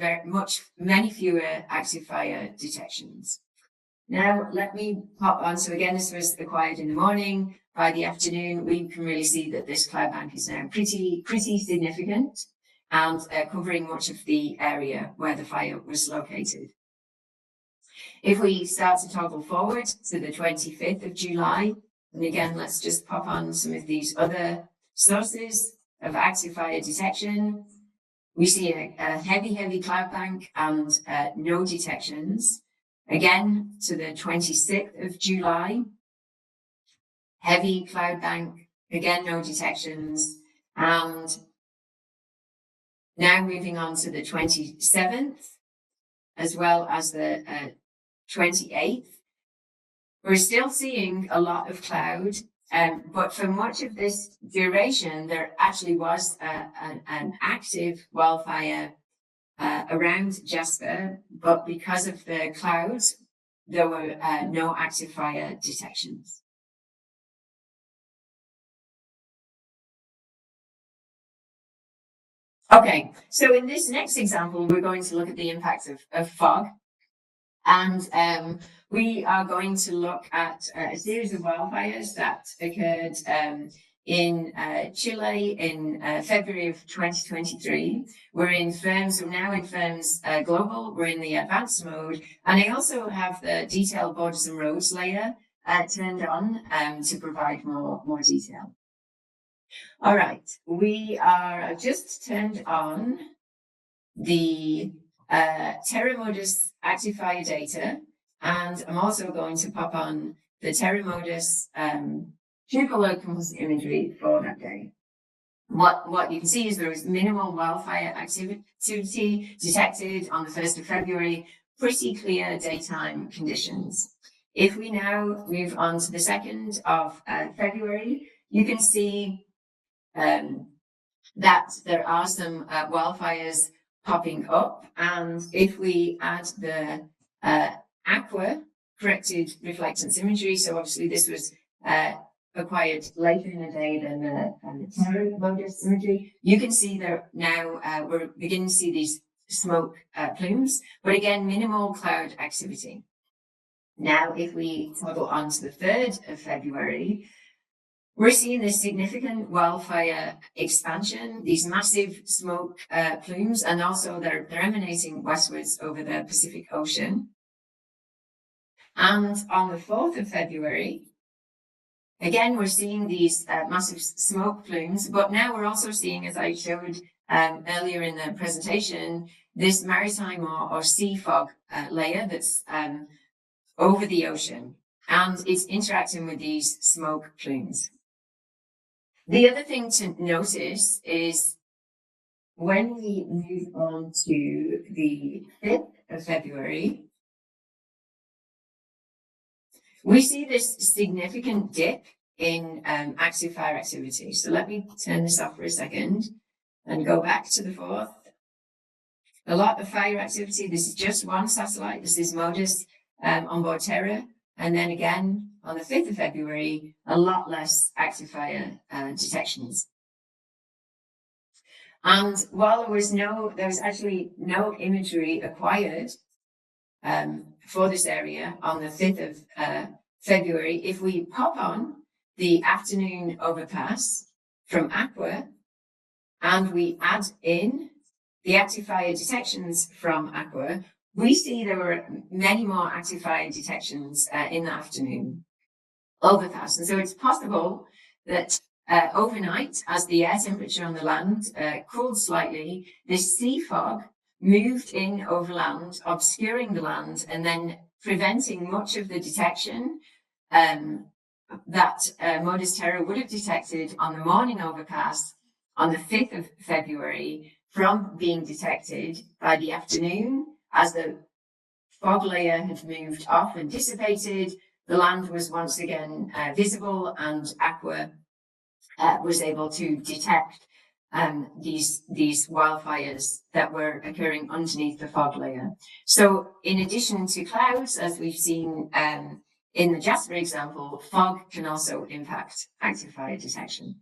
many fewer active fire detections. Now, let me pop on. So again, this was acquired in the morning. By the afternoon, we can really see that this cloud bank is now pretty significant and covering much of the area where the fire was located. If we start to toggle forward to the 25th of July, and again, let's just pop on some of these other sources of active fire detection. We see a heavy cloud bank and no detections. Again, to the 26th of July, heavy cloud bank, again, no detections. And now moving on to the 27th, as well as the 28th, we're still seeing a lot of cloud, but for much of this duration, there actually was an active wildfire around Jasper, but because of the clouds, there were no active fire detections. Okay, so in this next example, we're going to look at the impacts of fog. And we are going to look at a series of wildfires that occurred in Chile in February of 2023. We're in firms, so now in firms global, we're in the advanced mode. And I also have the detailed borders and roads layer turned on to provide more detail. All right, we are just turned on the Terra Modus active fire data, and I'm also going to pop on the Terra Modus Tubular composite imagery for that day. What you can see is there was minimal wildfire activity detected on the 1st of February, pretty clear daytime conditions. If we now move on to the 2nd of February, you can see that there are some wildfires popping up, and if we add the aqua corrected reflectance imagery, so obviously this was acquired later in the day than the Terra Modus imagery, you can see that now we're beginning to see these smoke plumes, but again, minimal cloud activity. Now, if we toggle on to the 3rd of February, we're seeing this significant wildfire expansion, these massive smoke plumes, and also they're emanating westwards over the Pacific Ocean. And on the 4th of February, again, we're seeing these massive smoke plumes, but now we're also seeing, as I showed earlier in the presentation, this maritime or sea fog layer that's over the ocean, and it's interacting with these smoke plumes. The other thing to notice is when we move on to the 5th of February, we see this significant dip in active fire activity. So let me turn this off for a second and go back to the 4th. A lot of fire activity. This is just one satellite. This is MODIS on board Terra. And then again, on the 5th of February, a lot less active fire detections. And while there was actually no imagery acquired for this area on the 5th of February, if we pop on the afternoon overpass from Aqua and we add in the active fire detections from Aqua, we see there were many more active fire detections in the afternoon overpass. And so it's possible that overnight, as the air temperature on the land cooled slightly, this sea fog moved in overland, obscuring the land, and then preventing much of the detection that MODIS Terra would have detected on the morning overpass on the 5th of February from being detected by the afternoon. As the fog layer had moved off and dissipated, the land was once again visible, and Aqua was able to detect these wildfires that were occurring underneath the fog layer. So in addition to clouds, as we've seen in the Jasper example, fog can also impact active fire detection.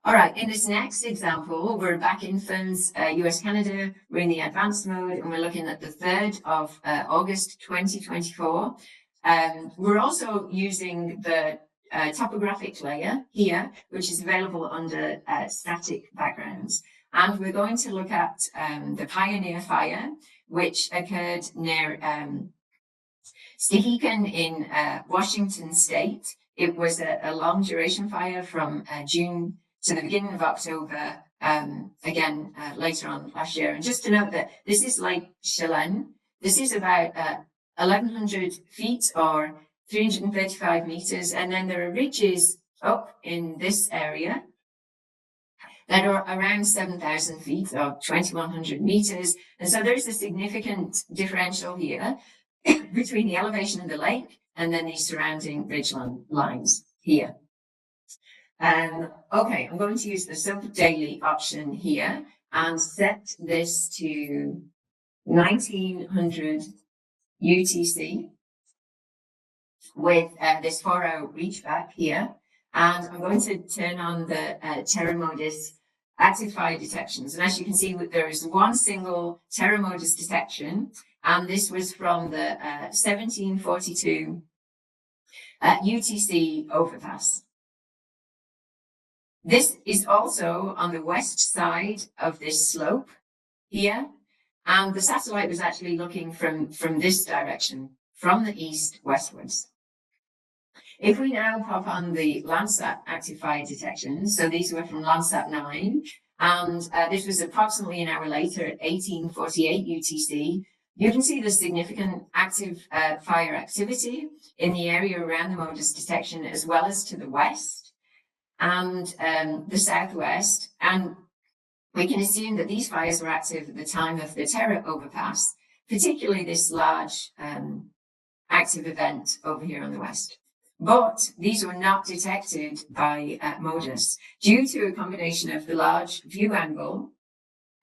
All right, in this next example, we're back in firms, US, Canada, we're in the advanced mode, and we're looking at the 3rd of August 2024. We're also using the topographic layer here, which is available under static backgrounds. And we're going to look at the Pioneer Fire, which occurred near Stehekin in Washington State. It was a long duration fire from June to the beginning of October, again, later on last year. And just to note that this is Lake Chelan. This is about 1,100 feet or 335 meters. And then there are ridges up in this area that are around 7,000 feet or 2,100 meters. And so there's a significant differential here between the elevation of the lake and then the surrounding ridge lines here. Okay, I'm going to use the sub-daily option here and set this to 1900 UTC with this 4-hour reach back here. And I'm going to turn on the Terra Modis active fire detections. And as you can see, there is one single Terra Modis detection, and this was from the 1742 UTC overpass. This is also on the west side of this slope here, and the satellite was actually looking from this direction, from the east westwards. If we now pop on the Landsat active fire detections, so these were from Landsat 9, and this was approximately an hour later at 1848 UTC, you can see the significant active fire activity in the area around the MODIS detection, as well as to the west and the southwest. And we can assume that these fires were active at the time of the Terra overpass, particularly this large active event over here on the west. But these were not detected by MODIS due to a combination of the large view angle.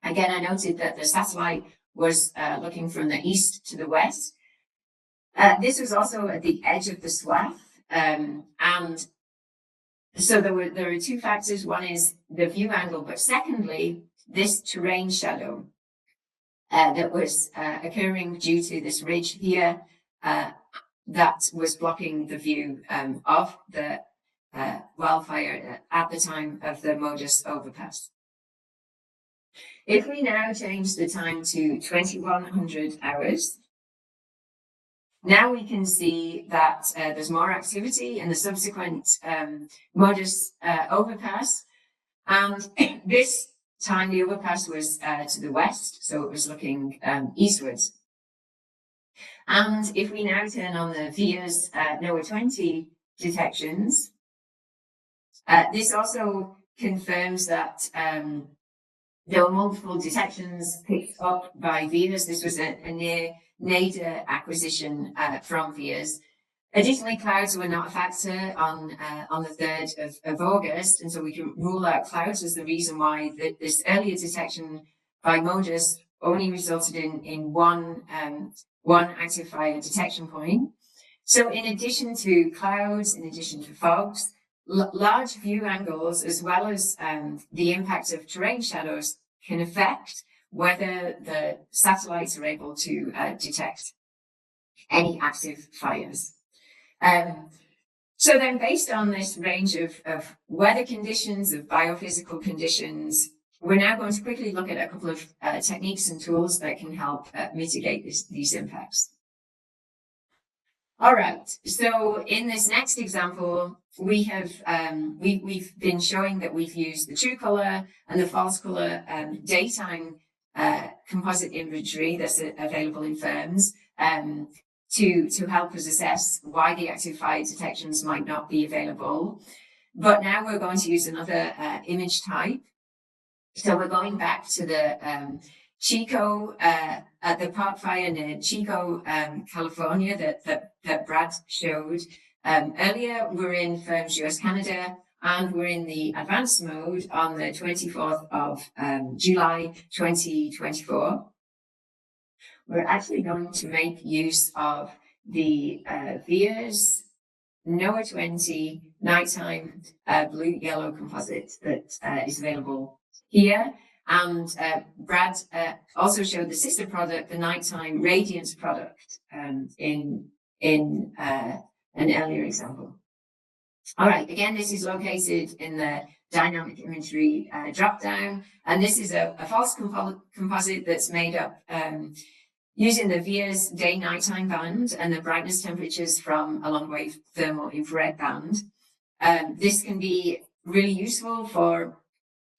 Again, I noted that the satellite was looking from the east to the west. This was also at the edge of the swath. And so there were two factors. One is the view angle, but secondly, this terrain shadow that was occurring due to this ridge here that was blocking the view of the wildfire at the time of the MODIS overpass. If we now change the time to 2100 hours, now we can see that there's more activity in the subsequent MODIS overpass. And this time the overpass was to the west, so it was looking eastwards. And if we now turn on the VIA's NOAA 20 detections, this also confirms that there were multiple detections picked up by VIA's. This was a near nadir acquisition from VIA's. Additionally, clouds were not a factor on the 3rd of August, and so we can rule out clouds as the reason why this earlier detection by MODIS only resulted in one active fire detection point. So in addition to clouds, in addition to fogs, large view angles, as well as the impact of terrain shadows, can affect whether the satellites are able to detect any active fires. So then, based on this range of weather conditions, of biophysical conditions, we're now going to quickly look at a couple of techniques and tools that can help mitigate these impacts. All right, so in this next example, we have we've been showing that we've used the true color and the false color daytime composite imagery that's available in firms to help us assess why the active fire detections might not be available. But now we're going to use another image type. So we're going back to the Chico, at the park fire near Chico, California, that Brad showed earlier. We're in firms US, Canada, and we're in the advanced mode on the 24th of July 2024. We're actually going to make use of the VIA's NOAA 20 nighttime blue-yellow composite that is available here. And Brad also showed the sister product, the nighttime radiance product, in an earlier example. All right, again, this is located in the dynamic imagery dropdown, and this is a false composite that's made up using the VIIRS day-nighttime band and the brightness temperatures from a long-wave thermal infrared band. This can be really useful for,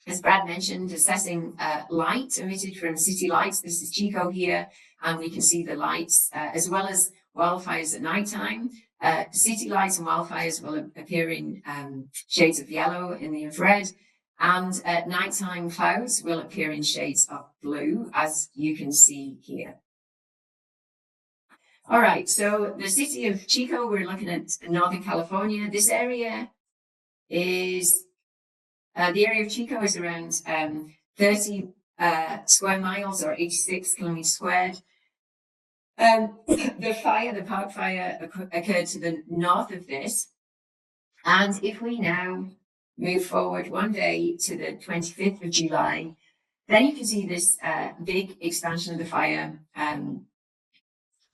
as Brad mentioned, assessing light emitted from city lights. This is Chico here, and we can see the lights as well as wildfires at nighttime. City lights and wildfires will appear in shades of yellow in the infrared, and nighttime clouds will appear in shades of blue, as you can see here. All right, so the city of Chico, we're looking at Northern California. This area is, the area of Chico is around 30 square miles or 86 kilometers squared. The park fire occurred to the north of this. And if we now move forward one day to the 25th of July, then you can see this big expansion of the fire.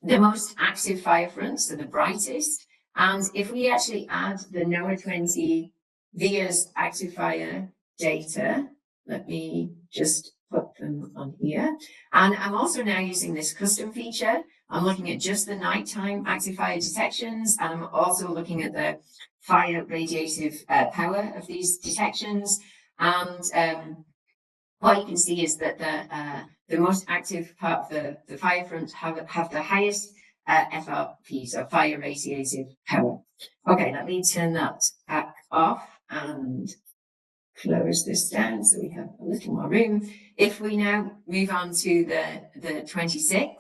The most active fire fronts are the brightest. And if we actually add the NOAA 20 VIIRS active fire data, let me just put them on here. And I'm also now using this custom feature. I'm looking at just the nighttime active fire detections, and I'm also looking at the fire radiative power of these detections. And what you can see is that the most active part of the fire front have the highest FRP, so fire radiative power. Okay, let me turn that back off and close this down so we have a little more room. If we now move on to the 26th,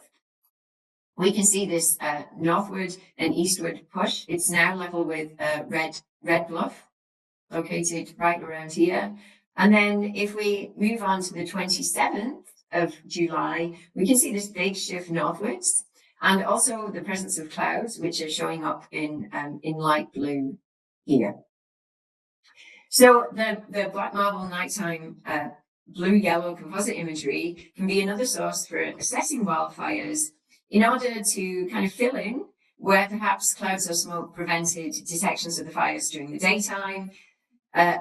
we can see this northward and eastward push. It's now level with Red Bluff, located right around here. And then if we move on to the 27th of July, we can see this big shift northwards, and also the presence of clouds, which are showing up in light blue here. So the black marble nighttime blue-yellow composite imagery can be another source for assessing wildfires in order to kind of fill in where perhaps clouds or smoke prevented detections of the fires during the daytime.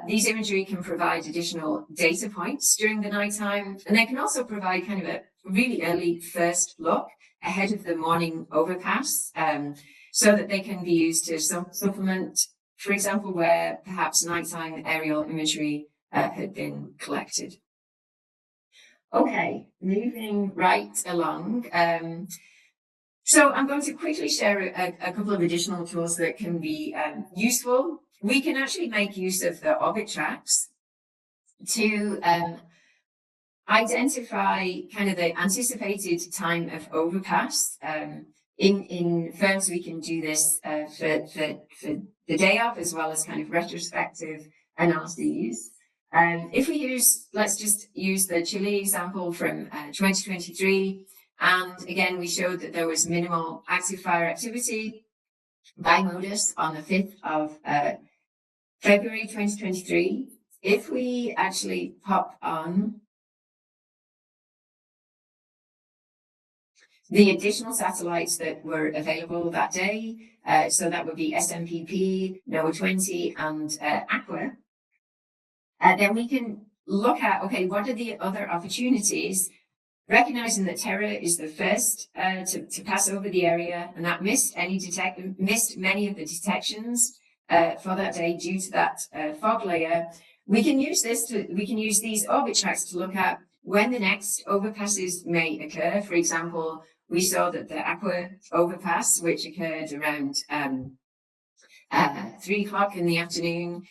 These imagery can provide additional data points during the nighttime, and they can also provide kind of a really early first look ahead of the morning overpass, so that they can be used to supplement, for example, where perhaps nighttime aerial imagery had been collected. Okay, moving right along. So I'm going to quickly share a couple of additional tools that can be useful. We can actually make use of the orbit tracks to identify kind of the anticipated time of overpass. In firms, we can do this for the day of, as well as kind of retrospective analyses. If we use, let's just use the Chile example from 2023. And again, we showed that there was minimal active fire activity by MODIS on the 5th of February 2023. If we actually pop on the additional satellites that were available that day, so that would be SMPP, NOAA 20, and Aqua, then we can look at, okay, what are the other opportunities, recognizing that Terra is the first to pass over the area, and that missed many of the detections for that day due to that fog layer. We can use these orbit tracks to look at when the next overpasses may occur. For example, we saw that the Aqua overpass, which occurred around 3 o'clock in the afternoon,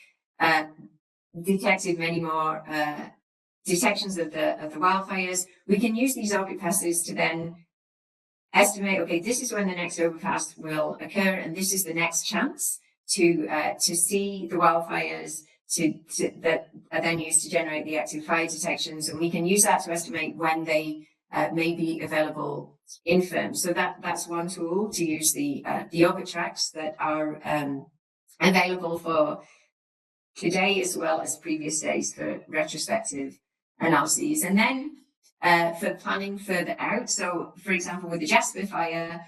detected many more detections of the wildfires. We can use these orbit passes to then estimate, okay, this is when the next overpass will occur, and this is the next chance to see the wildfires that are then used to generate the active fire detections, and we can use that to estimate when they may be available in firms. So that's one tool, to use the orbit tracks that are available for today as well as previous days for retrospective analyses. And then for planning further out, so for example, with the Jasper fire,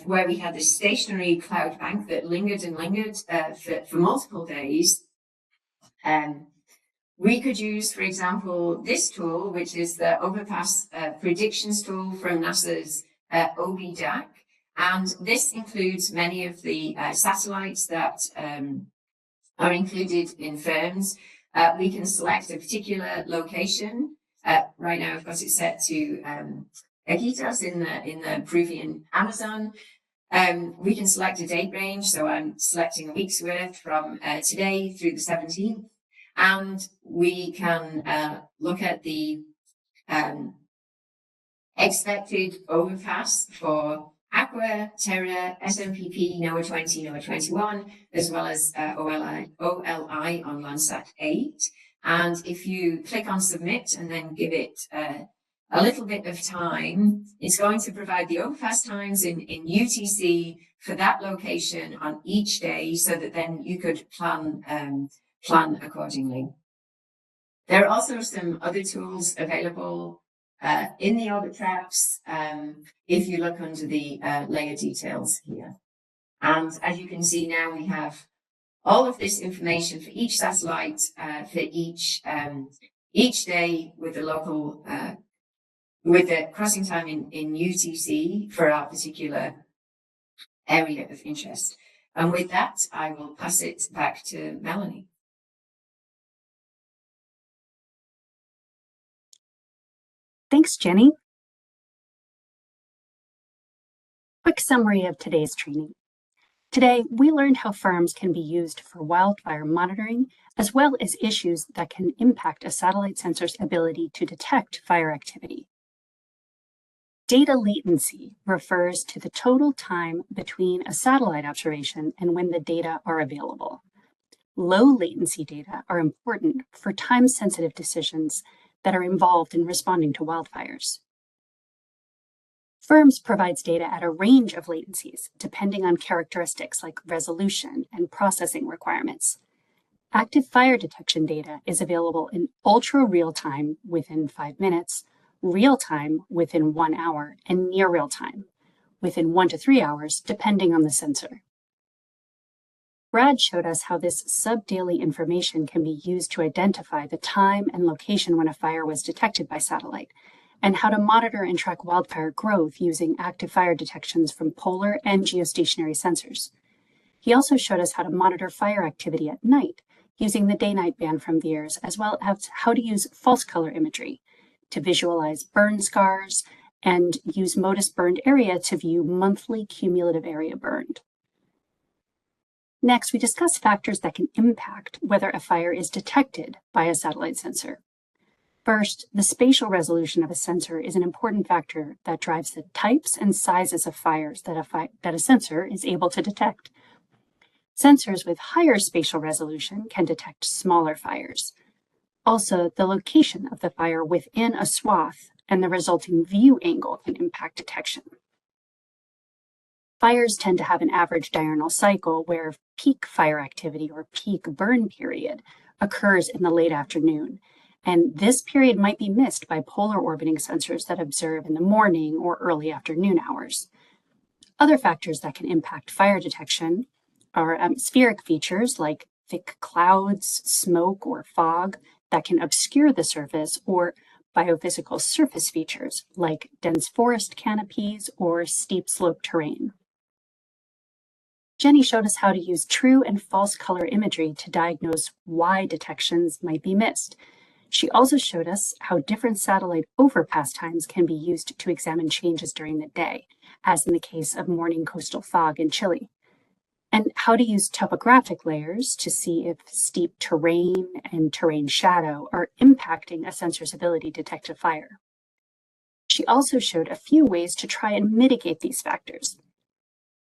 where we had this stationary cloud bank that lingered and lingered for multiple days, we could use, for example, this tool, which is the overpass predictions tool from NASA's OBDAC. And this includes many of the satellites that are included in firms. We can select a particular location. Right now, I've got it set to Iquitos in the Peruvian Amazon. We can select a date range. So I'm selecting a week's worth from today through the 17th. And we can look at the expected overpass for Aqua, Terra, SMPP, NOAA 20, NOAA 21, as well as OLI on Landsat 8. And if you click on submit and then give it a little bit of time, it's going to provide the overpass times in UTC for that location on each day so that then you could plan accordingly. There are also some other tools available in the orbit tracks if you look under the layer details here. And as you can see now, we have all of this information for each satellite for each day with the local with the crossing time in UTC for our particular area of interest. And with that, I will pass it back to Melanie. Thanks, Jenny. Quick summary of today's training. Today, we learned how firms can be used for wildfire monitoring, as well as issues that can impact a satellite sensor's ability to detect fire activity. Data latency refers to the total time between a satellite observation and when the data are available. Low latency data are important for time-sensitive decisions that are involved in responding to wildfires. Firms provides data at a range of latencies, depending on characteristics like resolution and processing requirements. Active fire detection data is available in ultra real-time within 5 minutes, real-time within 1 hour, and near real-time within 1 to 3 hours, depending on the sensor. Brad showed us how this sub-daily information can be used to identify the time and location when a fire was detected by satellite, and how to monitor and track wildfire growth using active fire detections from polar and geostationary sensors. He also showed us how to monitor fire activity at night using the day-night band from VIIRS, as well as how to use false color imagery to visualize burn scars and use MODIS burned area to view monthly cumulative area burned. Next, we discuss factors that can impact whether a fire is detected by a satellite sensor. First, the spatial resolution of a sensor is an important factor that drives the types and sizes of fires that a sensor is able to detect. Sensors with higher spatial resolution can detect smaller fires. Also, the location of the fire within a swath and the resulting view angle can impact detection. Fires tend to have an average diurnal cycle where peak fire activity or peak burn period occurs in the late afternoon. And this period might be missed by polar orbiting sensors that observe in the morning or early afternoon hours. Other factors that can impact fire detection are atmospheric features like thick clouds, smoke, or fog that can obscure the surface, or biophysical surface features like dense forest canopies or steep slope terrain. Jenny showed us how to use true and false color imagery to diagnose why detections might be missed. She also showed us how different satellite overpass times can be used to examine changes during the day, as in the case of morning coastal fog in Chile, and how to use topographic layers to see if steep terrain and terrain shadow are impacting a sensor's ability to detect a fire. She also showed a few ways to try and mitigate these factors,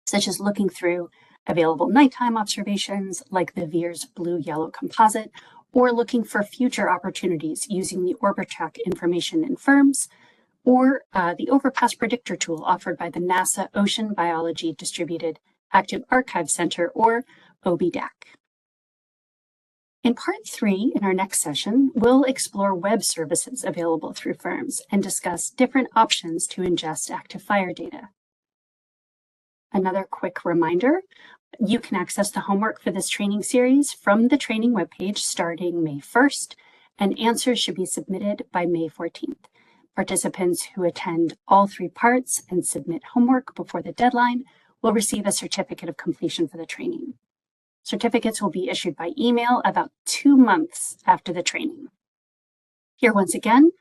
such as looking through available nighttime observations like the VIIRS blue-yellow composite, or looking for future opportunities using the orbit track information in firms, or the overpass predictor tool offered by the NASA Ocean Biology Distributed Active Archive Center, or OBDAC. In part 3, in our next session, we'll explore web services available through firms and discuss different options to ingest active fire data. Another quick reminder, you can access the homework for this training series from the training webpage starting May 1st, and answers should be submitted by May 14th. Participants who attend all 3 parts and submit homework before the deadline will receive a certificate of completion for the training. Certificates will be issued by email about 2 months after the training. Here once again,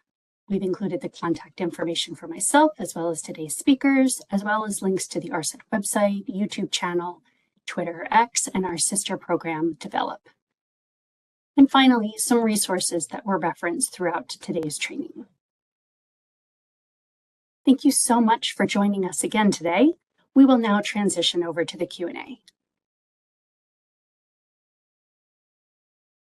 we've included the contact information for myself, as well as today's speakers, as well as links to the ARSET website, YouTube channel, Twitter X, and our sister program, Develop. And finally, some resources that were referenced throughout today's training. Thank you so much for joining us again today. We will now transition over to the Q&A.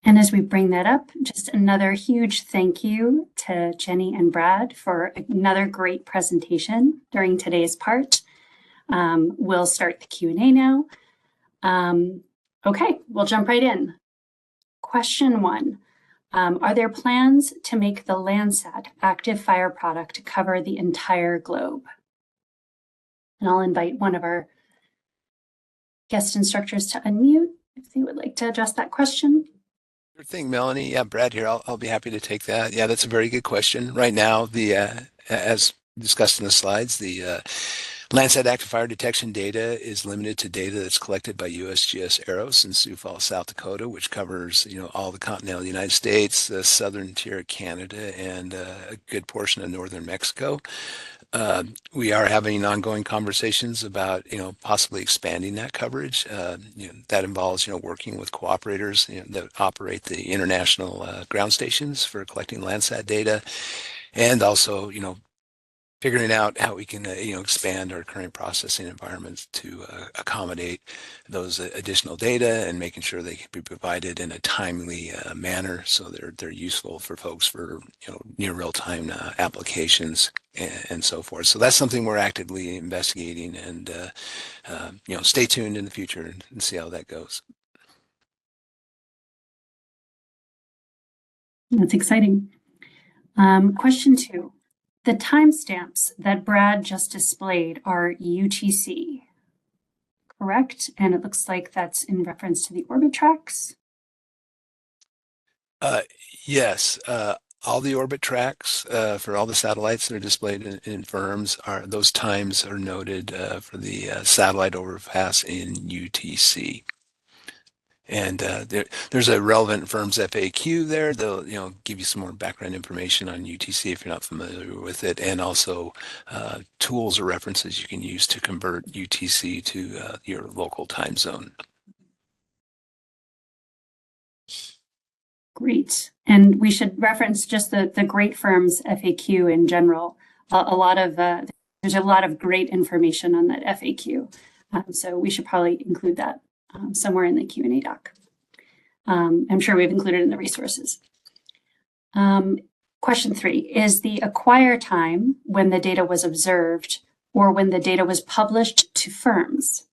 And as we bring that up, just another huge thank you to Jenny and Brad for another great presentation during today's part. We'll start the Q&A now. Okay, we'll jump right in. Question 1, are there plans to make the Landsat active fire product cover the entire globe? And I'll invite one of our guest instructors to unmute if they would like to address that question. Sure thing, Melanie. Yeah, Brad here. I'll be happy to take that. Yeah, that's a very good question. Right now, as discussed in the slides, the Landsat active fire detection data is limited to data that's collected by USGS AROS in Sioux Falls, South Dakota, which covers all the continental United States, the southern tier of Canada, and a good portion of northern Mexico. We are having ongoing conversations about possibly expanding that coverage. That involves working with cooperators that operate the international ground stations for collecting Landsat data, and also figuring out how we can expand our current processing environments to accommodate those additional data, and making sure they can be provided in a timely manner so they're useful for folks for near real-time applications and so forth. So that's something we're actively investigating, and stay tuned in the future and see how that goes. That's exciting. Question 2. The timestamps that Brad just displayed are UTC, correct? And it looks like that's in reference to the orbit tracks. Yes. All the orbit tracks for all the satellites that are displayed in firms, those times are noted for the satellite overpass in UTC. And there's a relevant firm's FAQ there. They'll give you some more background information on UTC if you're not familiar with it, and also tools or references you can use to convert UTC to your local time zone. Great. And we should reference just the great firm's FAQ in general. There's a lot of great information on that FAQ. So we should probably include that somewhere in the Q&A doc. I'm sure we've included in the resources. Question 3, is the acquire time when the data was observed or when the data was published to firms?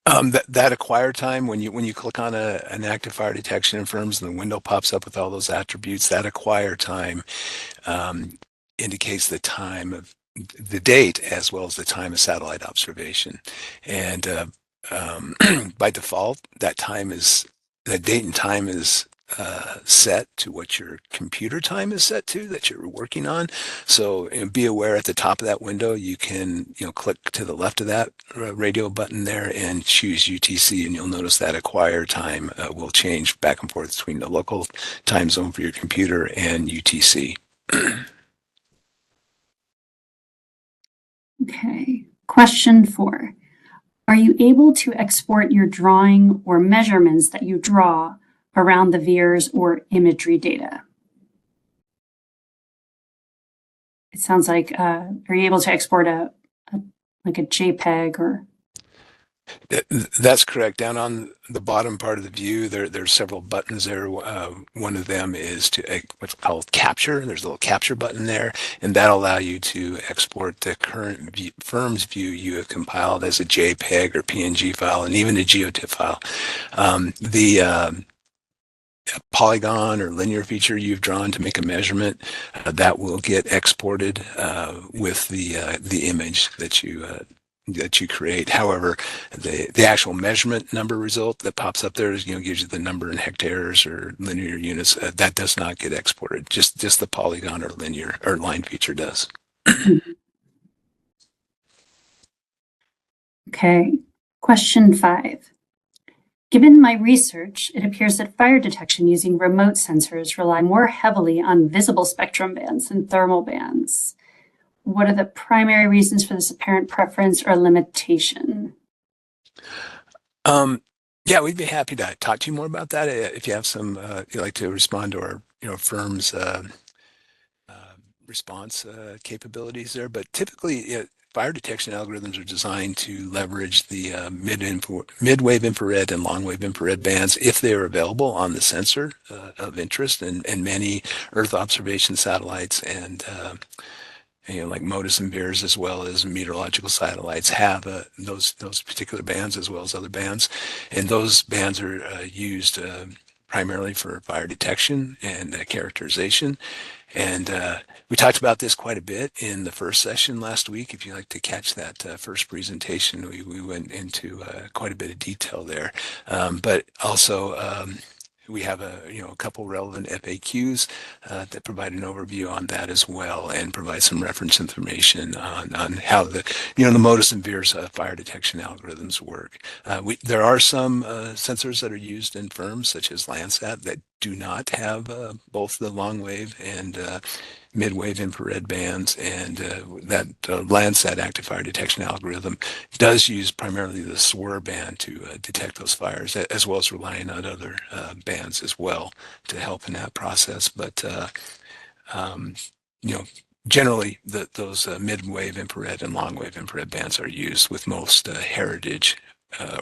That acquire time, when you click on an active fire detection in firms and the window pops up with all those attributes, that acquire time indicates the time of the date as well as the time of satellite observation. And by default, that date and time is set to what your computer time is set to that you're working on. So be aware, at the top of that window, you can click to the left of that radio button there and choose UTC, and you'll notice that acquire time will change back and forth between the local time zone for your computer and UTC. Okay. Question 4. Are you able to export your drawing or measurements that you draw around the VIIRS or imagery data? It sounds like, are you able to export like a JPEG or? That's correct. Down on the bottom part of the view, there's several buttons there. One of them is to what's called capture. There's a little capture button there, and that'll allow you to export the current firm's view you have compiled as a JPEG or PNG file, and even a GeoTIFF file. The polygon or linear feature you've drawn to make a measurement, that will get exported with the image that you create. However, the actual measurement number result that pops up there is, gives you the number in hectares or linear units. That does not get exported. Just the polygon or linear or line feature does. Okay, question 5. Given my research, it appears that fire detection using remote sensors rely more heavily on visible spectrum bands than thermal bands. What are the primary reasons for this apparent preference or limitation? Yeah, we'd be happy to talk to you more about that if you have some. You'd like to respond to our, firm's response capabilities there. But typically, fire detection algorithms are designed to leverage the mid-wave infrared and long-wave infrared bands if they are available on the sensor of interest, and many Earth observation satellites and like MODIS and VIIRS, as well as meteorological satellites, have those particular bands as well as other bands, and those bands are used primarily for fire detection and characterization. And we talked about this quite a bit in the first session last week. If you'd like to catch that first presentation, we went into quite a bit of detail there. But also, we have a couple relevant FAQs that provide an overview on that as well, and provide some reference information on how the MODIS and VIIRS fire detection algorithms work. There are some sensors that are used in firms such as Landsat that do not have both the long wave and mid-wave infrared bands, and that Landsat active fire detection algorithm does use primarily the SWIR band to detect those fires, as well as relying on other bands as well to help in that process. But um, generally, those mid-wave infrared and long-wave infrared bands are used with most heritage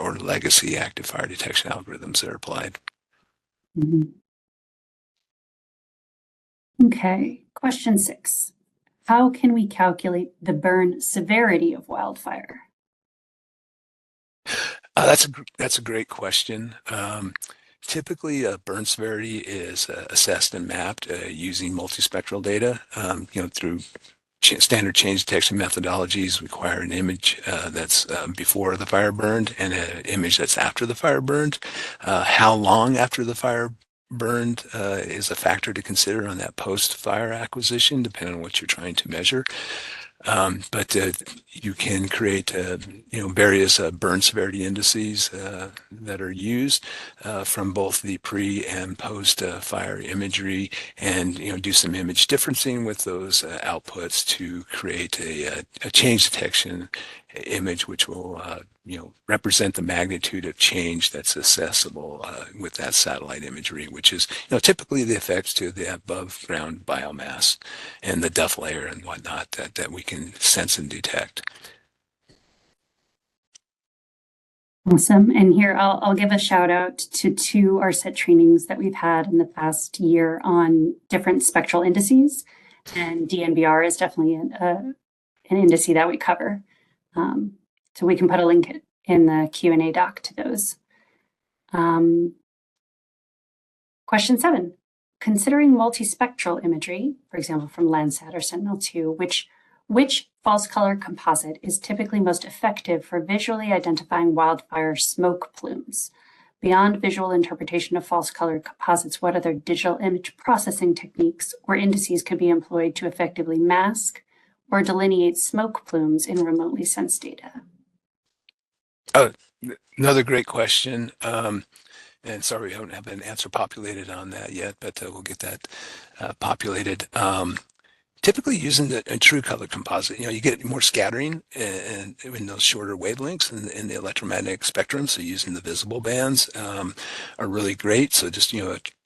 or legacy active fire detection algorithms that are applied. Mhm. Okay, question 6. How can we calculate the burn severity of wildfire? That's a great question. Typically, burn severity is assessed and mapped using multispectral data. Through standard change detection methodologies, require an image that's before the fire burned and an image that's after the fire burned. How long after the fire burned is a factor to consider on that post-fire acquisition, depending on what you're trying to measure. But you can create, various burn severity indices that are used from both the pre and post fire imagery, and do some image differencing with those outputs to create a change detection image, which will represent the magnitude of change that's accessible with that satellite imagery, which is typically the effects to the above ground biomass and the duff layer and whatnot that we can sense and detect. Awesome. And here I'll give a shout out to 2 ARSET trainings that we've had in the past year on different spectral indices. And DNBR is definitely an indice that we cover. So we can put a link in the Q&A doc to those. Question 7. Considering multispectral imagery, for example, from Landsat or Sentinel-2, which false color composite is typically most effective for visually identifying wildfire smoke plumes? Beyond visual interpretation of false color composites, what other digital image processing techniques or indices could be employed to effectively mask or delineate smoke plumes in remotely sensed data? Oh, another great question. And sorry, we don't have an answer populated on that yet, but we'll get that populated. Typically using a true color composite, you get more scattering and in those shorter wavelengths in the electromagnetic spectrum. So using the visible bands are really great. So just,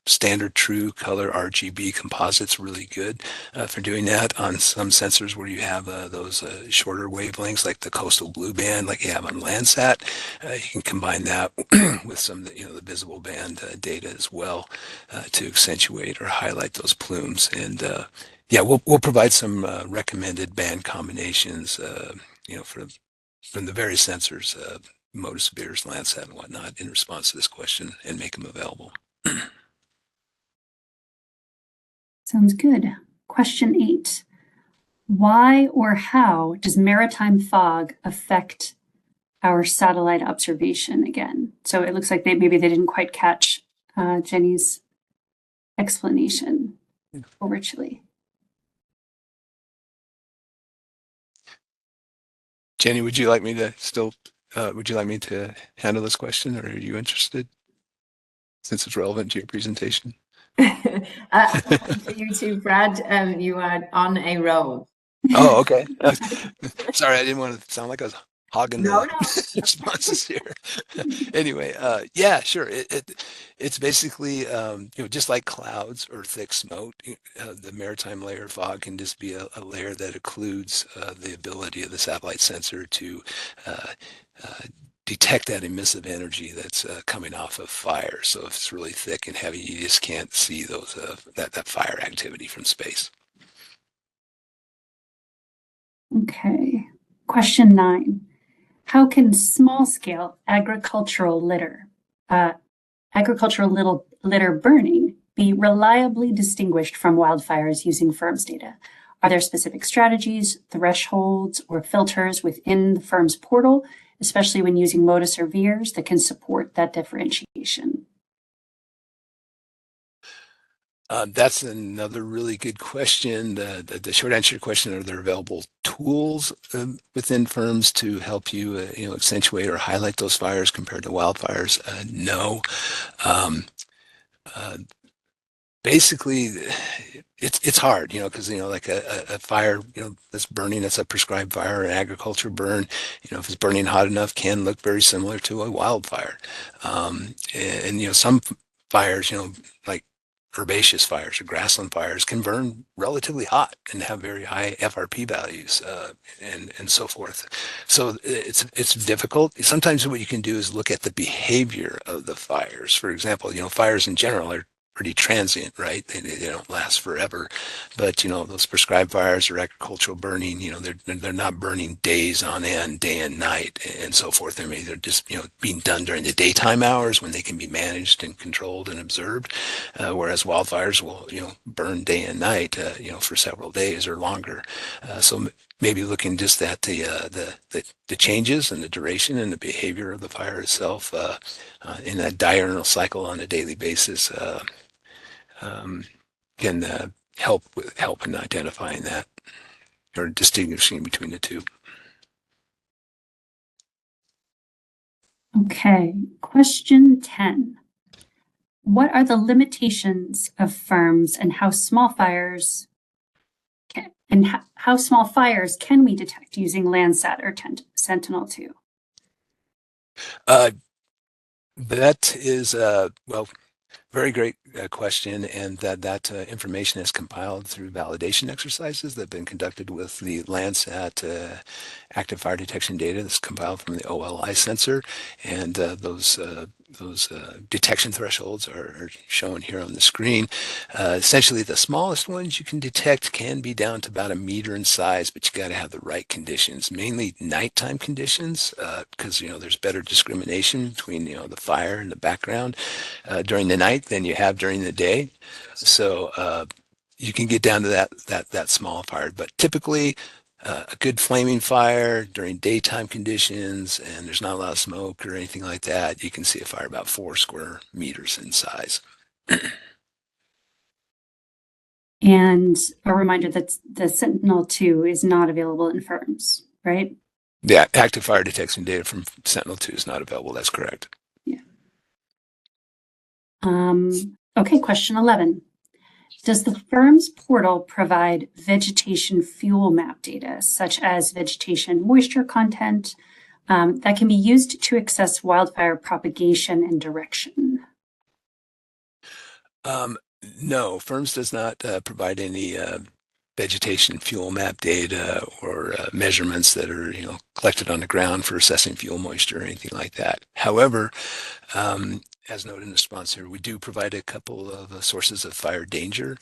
standard true color RGB composite's really good for doing that. On some sensors where you have those shorter wavelengths, like the coastal blue band, like you have on Landsat, you can combine that with some, the visible band data as well to accentuate or highlight those plumes. And yeah, we'll provide some recommended band combinations, from the various sensors, Modus Beers, Landsat, and whatnot, in response to this question, and make them available. Sounds good. Question 8. Why or how does maritime fog affect our satellite observation again? So it looks like maybe they didn't quite catch Jenny's explanation over Chile. Jenny, would you like me to handle this question, or are you interested, since it's relevant to your presentation? You too, Brad. You are on a roll. Oh, okay. Sorry, I didn't want to sound like I was hogging No. the responses here. Anyway, yeah, sure. It's basically just like clouds or thick smoke. The maritime layer of fog can just be a layer that occludes the ability of the satellite sensor to detect that emissive energy that's coming off of fire. So if it's really thick and heavy, you just can't see those that fire activity from space. Okay. Question 9. How can small-scale agricultural litter burning be reliably distinguished from wildfires using FIRMS data? Are there specific strategies, thresholds, or filters within the FIRMS portal, especially when using Modus or VIIRS, that can support that differentiation? That's another really good question. The short answer to your question: are there available tools within FIRMS to help you, accentuate or highlight those fires compared to wildfires? No. Basically, it's hard, because like a fire, that's burning, that's a prescribed fire, an agriculture burn, if it's burning hot enough, can look very similar to a wildfire. And some fires, like herbaceous fires or grassland fires, can burn relatively hot and have very high FRP values, and so forth. So it's difficult. Sometimes what you can do is look at the behavior of the fires. For example, fires in general are pretty transient, right? They don't last forever. But those prescribed fires or agricultural burning, they're not burning days on end, day and night, and so forth. I mean, they're just being done during the daytime hours when they can be managed and controlled and observed. Whereas wildfires will burn day and night, for several days or longer. So maybe looking just at the changes and the duration and the behavior of the fire itself in that diurnal cycle on a daily basis can help in identifying that or distinguishing between the two. Okay, question 10. What are the limitations of FIRMS and how small fires can we detect using Landsat or Sentinel-2? That is very great question, and that information is compiled through validation exercises that have been conducted with the Landsat active fire detection data that's compiled from the OLI sensor, and those detection thresholds are shown here on the screen. Essentially, the smallest ones you can detect can be down to about 1 meter in size, but you got to have the right conditions, mainly nighttime conditions, because there's better discrimination between the fire and the background during the night than you have during the day. So you can get down to that small fire, but typically a good flaming fire during daytime conditions and there's not a lot of smoke or anything like that, you can see a fire about 4 square meters in size. And a reminder that the Sentinel-2 is not available in FIRMS, right? Yeah, active fire detection data from Sentinel-2 is not available. That's correct. Yeah. Okay, question 11. Does the FIRMS portal provide vegetation fuel map data, such as vegetation moisture content, that can be used to assess wildfire propagation and direction? Um, no, firms does not provide any vegetation fuel map data or measurements that are, collected on the ground for assessing fuel moisture or anything like that. However, as noted in the response here, we do provide a couple of sources of fire danger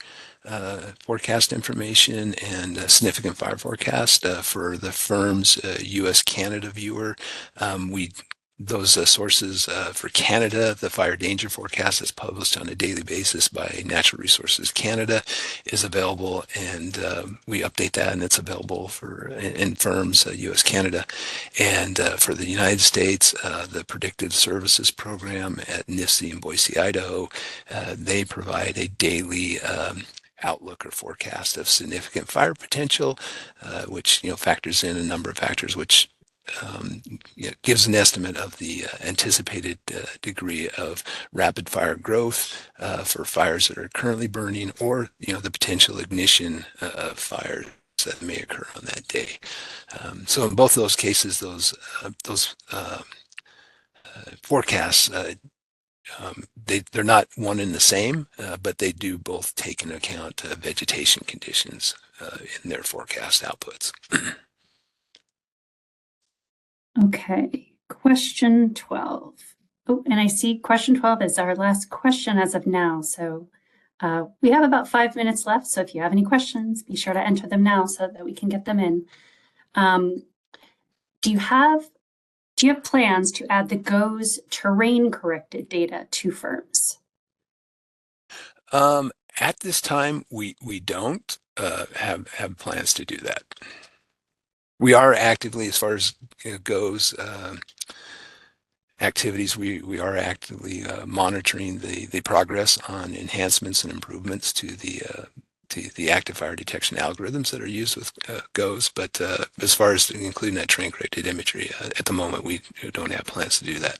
forecast information and significant fire forecast for the firm's U.S.-Canada viewer. We Those sources for Canada, the fire danger forecast is published on a daily basis by Natural Resources Canada is available, and we update that, and it's available in firms, U.S. Canada. And for the United States, the Predictive Services Program at NIFC in Boise, Idaho, they provide a daily outlook or forecast of significant fire potential, which factors in a number of factors, which gives an estimate of the anticipated degree of rapid fire growth for fires that are currently burning, or the potential ignition of fires that may occur on that day. So in both of those cases, those forecasts, they're not one and the same, but they do both take into account vegetation conditions in their forecast outputs. Okay, question 12. Oh, and I see question 12 is our last question as of now. So we have about 5 minutes left. So if you have any questions, be sure to enter them now so that we can get them in. Do you have plans to add the GOES terrain corrected data to firms? At this time, we don't have plans to do that. We are actively, as far as goes, activities, we are actively monitoring the progress on enhancements and improvements to the active fire detection algorithms that are used with GOES. But as far as including that terrain corrected imagery, at the moment, we don't have plans to do that.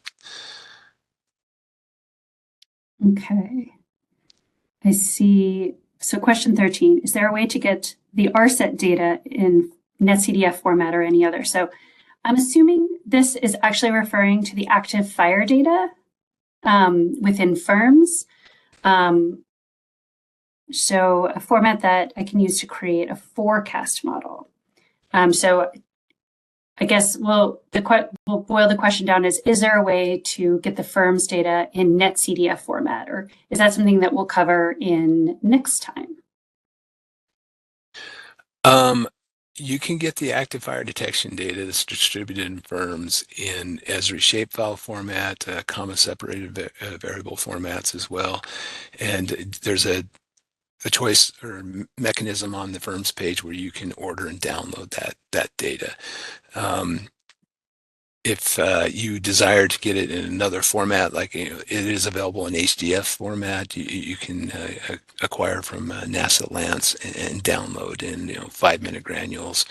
Okay. I see. So question 13, is there a way to get the ARSET data in NetCDF format or any other? So I'm assuming this is actually referring to the active fire data within firms. So a format that I can use to create a forecast model. So I guess we'll boil the question down is there a way to get the firm's data in NetCDF format, or is that something that we'll cover in next time? You can get the active fire detection data that's distributed in firms in Esri shapefile format, comma separated variable formats as well. And there's a choice or mechanism on the firm's page where you can order and download that data. If you desire to get it in another format, like it is available in HDF format, you can acquire from NASA Lance and download in 5-minute granules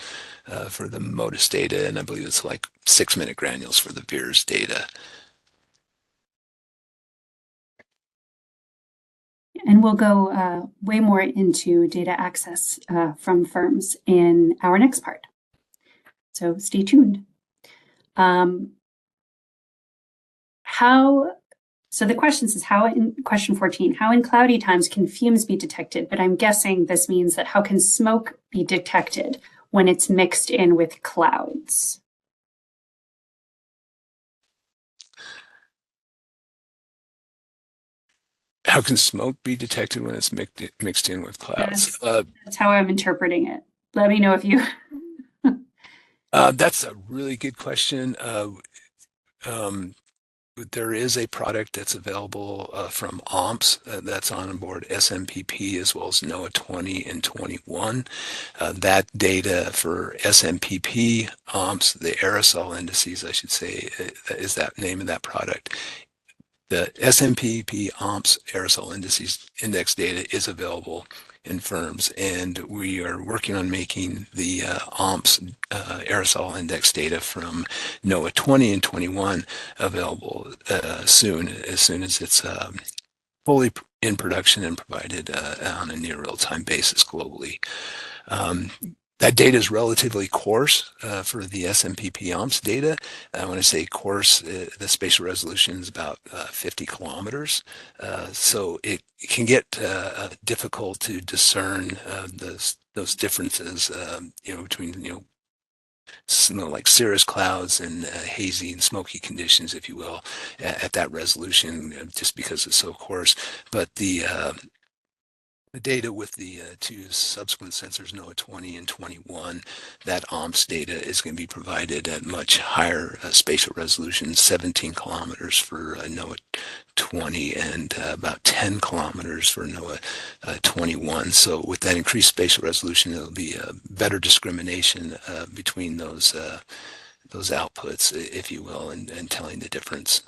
for the MODIS data, and I believe it's like 6-minute granules for the VIIRS data. And we'll go way more into data access from firms in our next part. So stay tuned. So the question says, in question 14, how in cloudy times can fumes be detected? But I'm guessing this means that how can smoke be detected when it's mixed in with clouds? How can smoke be detected when it's mixed in with clouds? That's how I'm interpreting it. Let me know if you... That's a really good question. There is a product that's available from OMPS that's on board SMPP as well as NOAA 20 and 21. That data for SMPP, OMPS, the aerosol indices, I should say, is that name of that product. The SMPP OMPS aerosol index data is available in firms, and we are working on making the OMPS aerosol index data from NOAA 20 and 21 available soon as it's fully in production and provided on a near real-time basis globally. That data is relatively coarse for the SMPP OMPS data. When I say coarse, the spatial resolution is about 50 kilometers. So it can get difficult to discern those differences, between, like cirrus clouds and hazy and smoky conditions, if you will, at that resolution, just because it's so coarse. But the data with the two subsequent sensors, NOAA 20 and 21, that OMPS data is going to be provided at much higher spatial resolution, 17 kilometers for NOAA 20 and about 10 kilometers for NOAA 21. So with that increased spatial resolution, it'll be a better discrimination between those outputs, if you will, and telling the difference.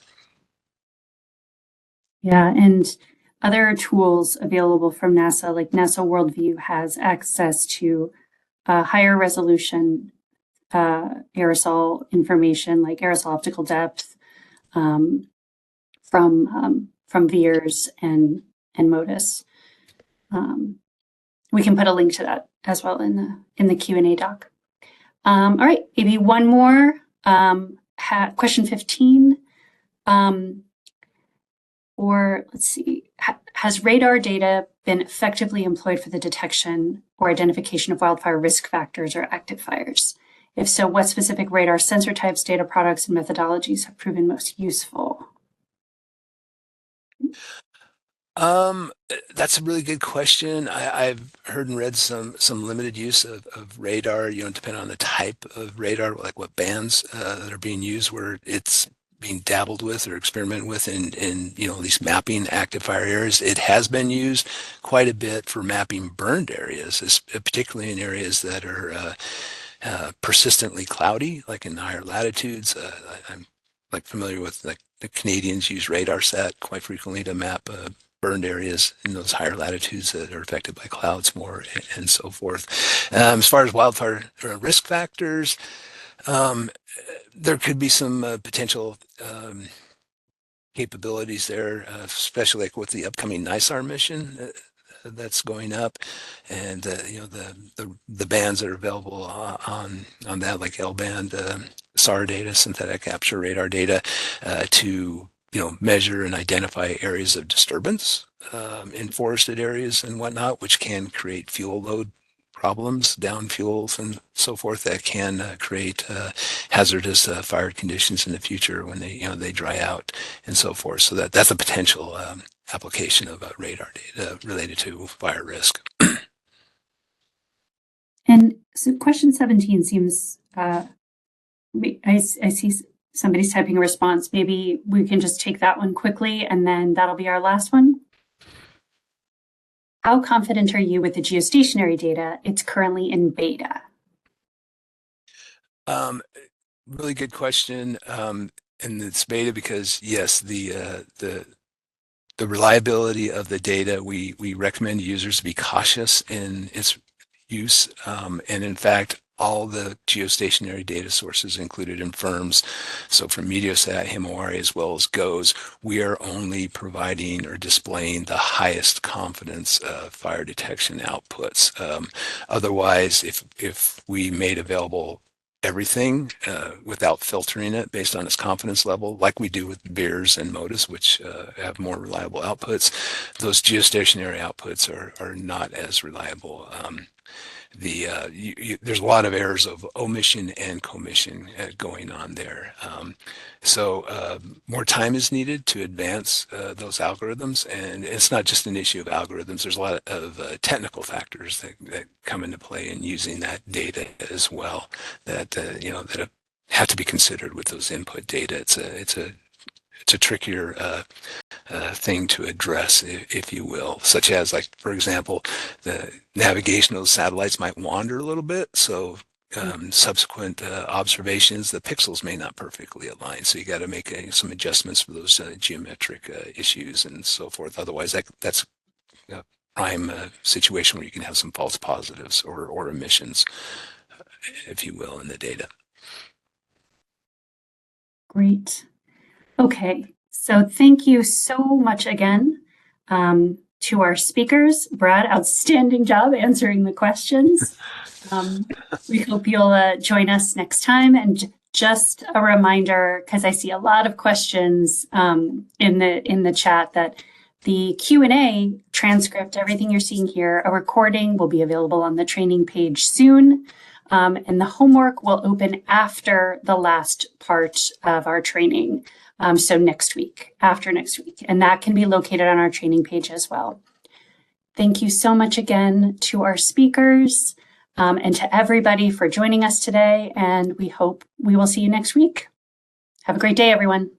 Yeah, and other tools available from NASA, like NASA Worldview, has access to higher resolution aerosol information, like aerosol optical depth from VIIRS and MODIS. We can put a link to that as well in the Q&A doc. All right, maybe one more. Question 15. Or let's see, has radar data been effectively employed for the detection or identification of wildfire risk factors or active fires? If so, what specific radar sensor types, data products, and methodologies have proven most useful? That's a really good question. I've heard and read some limited use of radar, depending on the type of radar, like what bands that are being used, where it's being dabbled with or experimented with in these mapping active fire areas. It has been used quite a bit for mapping burned areas, particularly in areas that are persistently cloudy, like in higher latitudes. I'm like familiar with, like, the Canadians use RadarSat quite frequently to map burned areas in those higher latitudes that are affected by clouds more, and so forth. As far as wildfire risk factors, there could be some potential capabilities there, especially like with the upcoming NISAR mission that's going up, and the bands that are available on that, like L band, SAR data, synthetic capture radar data, to measure and identify areas of disturbance in forested areas and whatnot, which can create fuel load problems, down fuels and so forth, that can create hazardous fire conditions in the future when they dry out and so forth. So that's a potential application of radar data related to fire risk. And so question 17 seems, I see somebody's typing a response. Maybe we can just take that one quickly, and then that'll be our last one. How confident are you with the geostationary data? It's currently in beta. Really good question. And it's beta because, yes, the reliability of the data, we recommend users to be cautious in its use. And in fact, all the geostationary data sources included in firms, so from Meteosat, Himawari, as well as GOES, we are only providing or displaying the highest confidence fire detection outputs. Otherwise, if we made available everything without filtering it based on its confidence level, like we do with VIIRS and MODIS, which have more reliable outputs, those geostationary outputs are not as reliable. There's a lot of errors of omission and commission going on there. So more time is needed to advance those algorithms, and it's not just an issue of algorithms. There's a lot of technical factors that come into play in using that data as well, that that have to be considered with those input data. It's a trickier thing to address, if you will, such as, like, for example, the navigation of the satellites might wander a little bit. So subsequent observations, the pixels may not perfectly align. So you got to make some adjustments for those geometric issues and so forth. Otherwise, that's a prime situation where you can have some false positives or emissions, if you will, in the data. Great. Okay, so thank you so much again To our speakers, Brad, outstanding job answering the questions. We hope you'll join us next time. And just a reminder, because I see a lot of questions in the chat, that the Q&A transcript, everything you're seeing here, a recording will be available on the training page soon. And the homework will open after the last part of our training. So after next week, and that can be located on our training page as well. Thank you so much again to our speakers and to everybody for joining us today. And we hope we will see you next week. Have a great day, everyone.